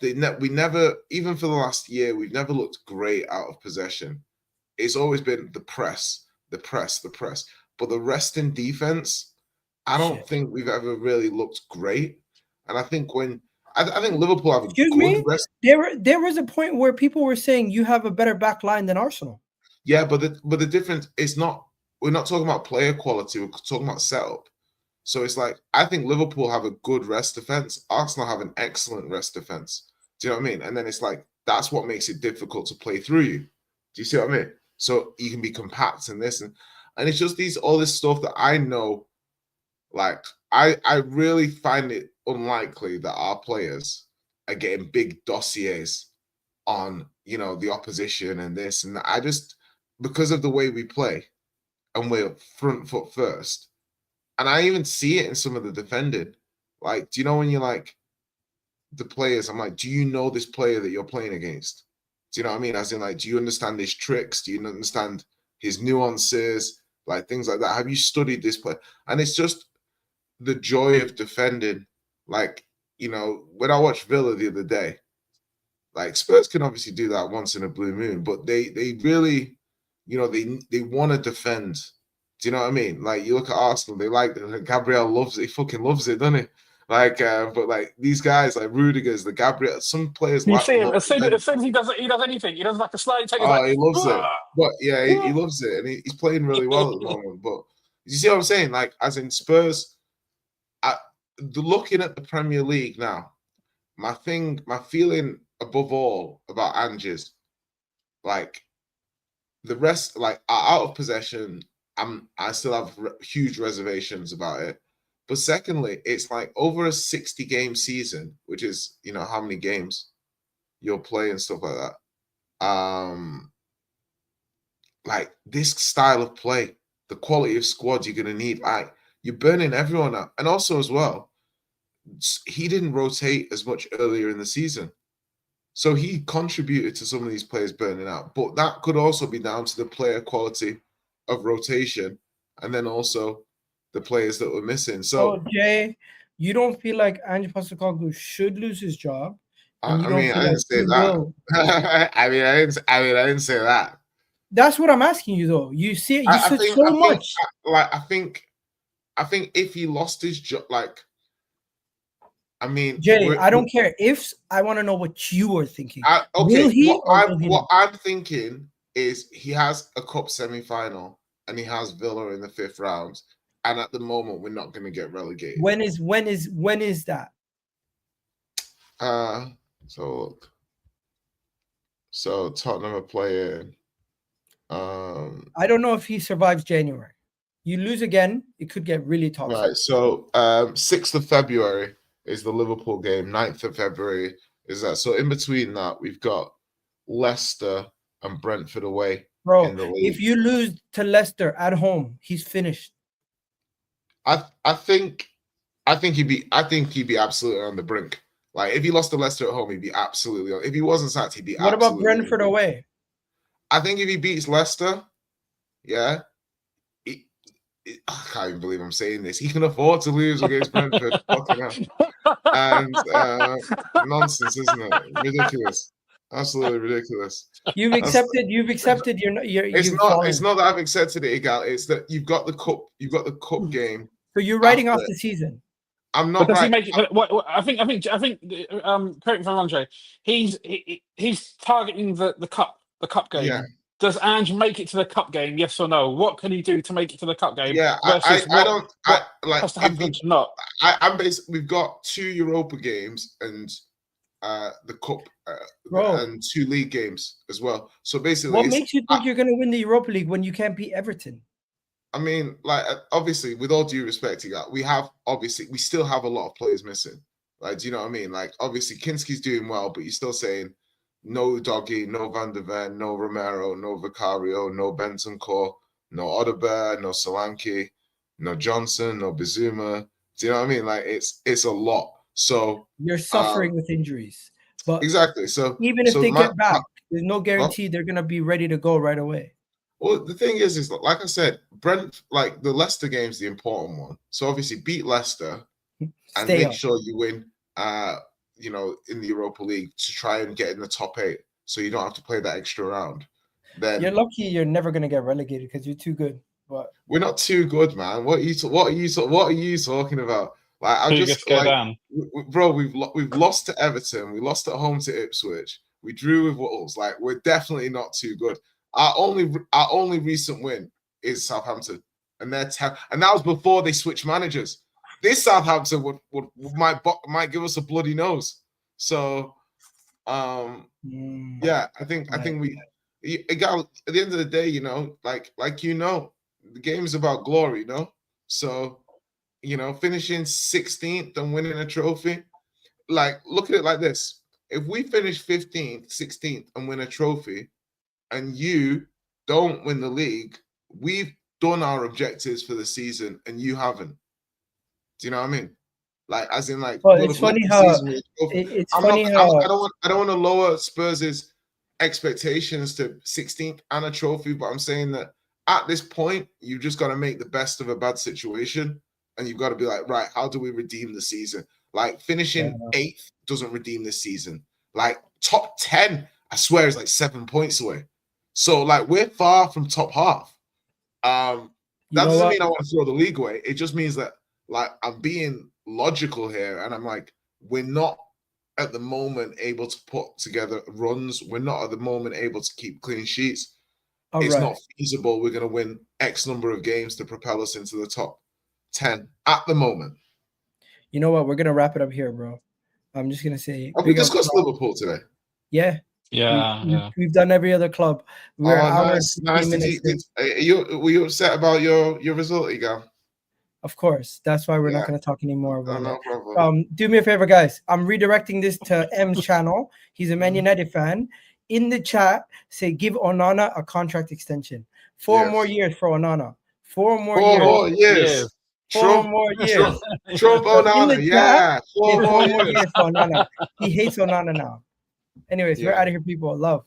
[SPEAKER 5] We never, even for the last year, we've never looked great out of possession. It's always been the press. But the rest in defense, I don't think we've ever really looked great. And I think I think Liverpool have a good rest.
[SPEAKER 1] There was a point where people were saying you have a better back line than Arsenal.
[SPEAKER 5] Yeah, but the difference is not, we're not talking about player quality, we're talking about setup. So it's like, I think Liverpool have a good rest defense. Arsenal have an excellent rest defense. Do you know what I mean? And then it's like, that's what makes it difficult to play through you. Do you see what I mean? So you can be compact in this. And And it's just all this stuff that I know. Like, I really find it unlikely that our players are getting big dossiers on, the opposition and this and that. I just, because of the way we play and we're front foot first, and I even see it in some of the defending. Like, do you know when you're like, the players, I'm like, do you know this player that you're playing against? Do you know what I mean? As in, like, do you understand his tricks? Do you understand his nuances? Like, things like that. Have you studied this player? And it's just the joy of defending. Like, when I watched Villa the other day, like, Spurs can obviously do that once in a blue moon, but they really, they want to defend. Do you know what I mean? Like, you look at Arsenal, they like Gabriel loves it. He fucking loves it, doesn't he? Like, but like these guys, like Rudiger's, the Gabriel, some players.
[SPEAKER 2] You
[SPEAKER 5] like,
[SPEAKER 2] see him as soon as he does anything, he does like a slide take.
[SPEAKER 5] Oh, he loves
[SPEAKER 2] "Ah!"
[SPEAKER 5] it. But yeah, he loves it, and he's playing really well at the moment. But you see what I'm saying? Like, as in Spurs, looking at the Premier League now, my feeling above all about Ange is, like, the rest, like, are out of possession. I still have huge reservations about it. But secondly, it's like over a 60-game season, which is, how many games you'll play and stuff like that. Like, this style of play, the quality of squad you're going to need, like, you're burning everyone out. And also as well, he didn't rotate as much earlier in the season. So he contributed to some of these players burning out. But that could also be down to the player quality of rotation and then also the players that were missing. So,
[SPEAKER 1] Jay, you don't feel like Ange Postecoglou should lose his job?
[SPEAKER 5] I didn't say that. I didn't say that.
[SPEAKER 1] That's what I'm asking you, though. You see it. You said so much.
[SPEAKER 5] I think if he lost his job, like, I mean,
[SPEAKER 1] Jay, I don't care. I want to know what you are thinking.
[SPEAKER 5] Okay,
[SPEAKER 1] will he
[SPEAKER 5] what I'm thinking is he has a cup semi-final and he has Villa in the 5th round, and at the moment we're not going to get relegated.
[SPEAKER 1] When is that?
[SPEAKER 5] So Tottenham are playing.
[SPEAKER 1] I don't know if he survives January. You lose again, it could get really toxic.
[SPEAKER 5] Right. So 6th of February is the Liverpool game. 9th of February is that. So in between that, we've got Leicester and Brentford away.
[SPEAKER 1] Bro,
[SPEAKER 5] in the league.
[SPEAKER 1] If you lose to Leicester at home, he's finished.
[SPEAKER 5] I think he'd be absolutely on the brink. Like, if he lost to Leicester at home, he'd be absolutely on. If he wasn't sacked, he'd be.
[SPEAKER 1] What about Brentford away?
[SPEAKER 5] I think if he beats Leicester, yeah. I can't even believe I'm saying this. He can afford to lose against Brentford. Fucking hell. And nonsense, isn't it? Ridiculous. Absolutely ridiculous.
[SPEAKER 1] You've accepted.
[SPEAKER 5] It's not that I've accepted it, Igal. It's that you've got the cup. You've got the cup game.
[SPEAKER 1] So you're writing off the season.
[SPEAKER 5] I'm not.
[SPEAKER 2] Does he make it? I think. Correct me if I'm wrong, Jay. He's targeting the cup game.
[SPEAKER 5] Yeah.
[SPEAKER 2] Does Ange make it to the cup game? Yes or no? What can he do to make it to the cup game?
[SPEAKER 5] Yeah, I'm basically. We've got 2 Europa games and the cup and 2 league games as well. So basically,
[SPEAKER 1] what makes you think you're going to win the Europa League when you can't beat Everton?
[SPEAKER 5] I mean, like, obviously, with all due respect to that, we still have a lot of players missing. Like, do you know what I mean? Like, obviously, Kinski's doing well, but you're still saying no Doggy, no Van der Ven, no Romero, no Vicario, no Bentancur, no Odegaard, no Solanke, no Johnson, no Bizuma. Do you know what I mean? Like, it's a lot. So
[SPEAKER 1] you're suffering with injuries. But
[SPEAKER 5] exactly. So
[SPEAKER 1] even if they get back, there's no guarantee they're gonna be ready to go right away.
[SPEAKER 5] Well, the thing is like I said, like, the Leicester game's the important one. So obviously beat Leicester and make sure you win in the Europa League to try and get in the top 8, so you don't have to play that extra round. Then
[SPEAKER 1] you're lucky you're never gonna get relegated because you're too good. But
[SPEAKER 5] we're not too good, man. What are you talking about? Like, I just like, bro, we've lost to Everton, we lost at home to Ipswich, we drew with Wolves. Like, we're definitely not too good. Our only recent win is Southampton, and and that was before they switched managers. This Southampton might give us a bloody nose. So, yeah, I think we. At the end of the day, like the game is about glory, no? So, finishing 16th and winning a trophy, like, look at it like this. If we finish 15th, 16th and win a trophy, and you don't win the league, we've done our objectives for the season and you haven't. Do you know what I mean? Like, as in, like,
[SPEAKER 1] well, it's funny how
[SPEAKER 5] I don't want to lower Spurs' expectations to 16th and a trophy, but I'm saying that at this point, you've just got to make the best of a bad situation, and you've got to be like, right, how do we redeem the season? Like, finishing 8th doesn't redeem this season. Like, top 10, I swear, is like 7 points away. So, like, we're far from top half. That doesn't mean I want to throw the league away. It just means that, like, I'm being logical here, and I'm like, we're not at the moment able to put together runs. We're not at the moment able to keep clean sheets. It's not feasible. We're going to win X number of games to propel us into the top 10 at the moment.
[SPEAKER 1] You know what? We're going to wrap it up here, bro. I'm just going to say.
[SPEAKER 5] Have we discussed Liverpool today?
[SPEAKER 1] Yeah.
[SPEAKER 2] Yeah.
[SPEAKER 1] We've done every other club. We're
[SPEAKER 5] nice. Were you upset about your result, Egal?
[SPEAKER 1] Of course. That's why we're not going to talk anymore about
[SPEAKER 5] no problem.
[SPEAKER 1] Do me a favor, guys. I'm redirecting this to M's channel. He's a Man United fan. In the chat, say give Onana a contract extension. 4 more years for Onana. 4 more years. 4 more years.
[SPEAKER 5] Trump Onana. Yeah.
[SPEAKER 1] 4 more years for Onana. He hates Onana now. Anyways, we're out of here, people. Love.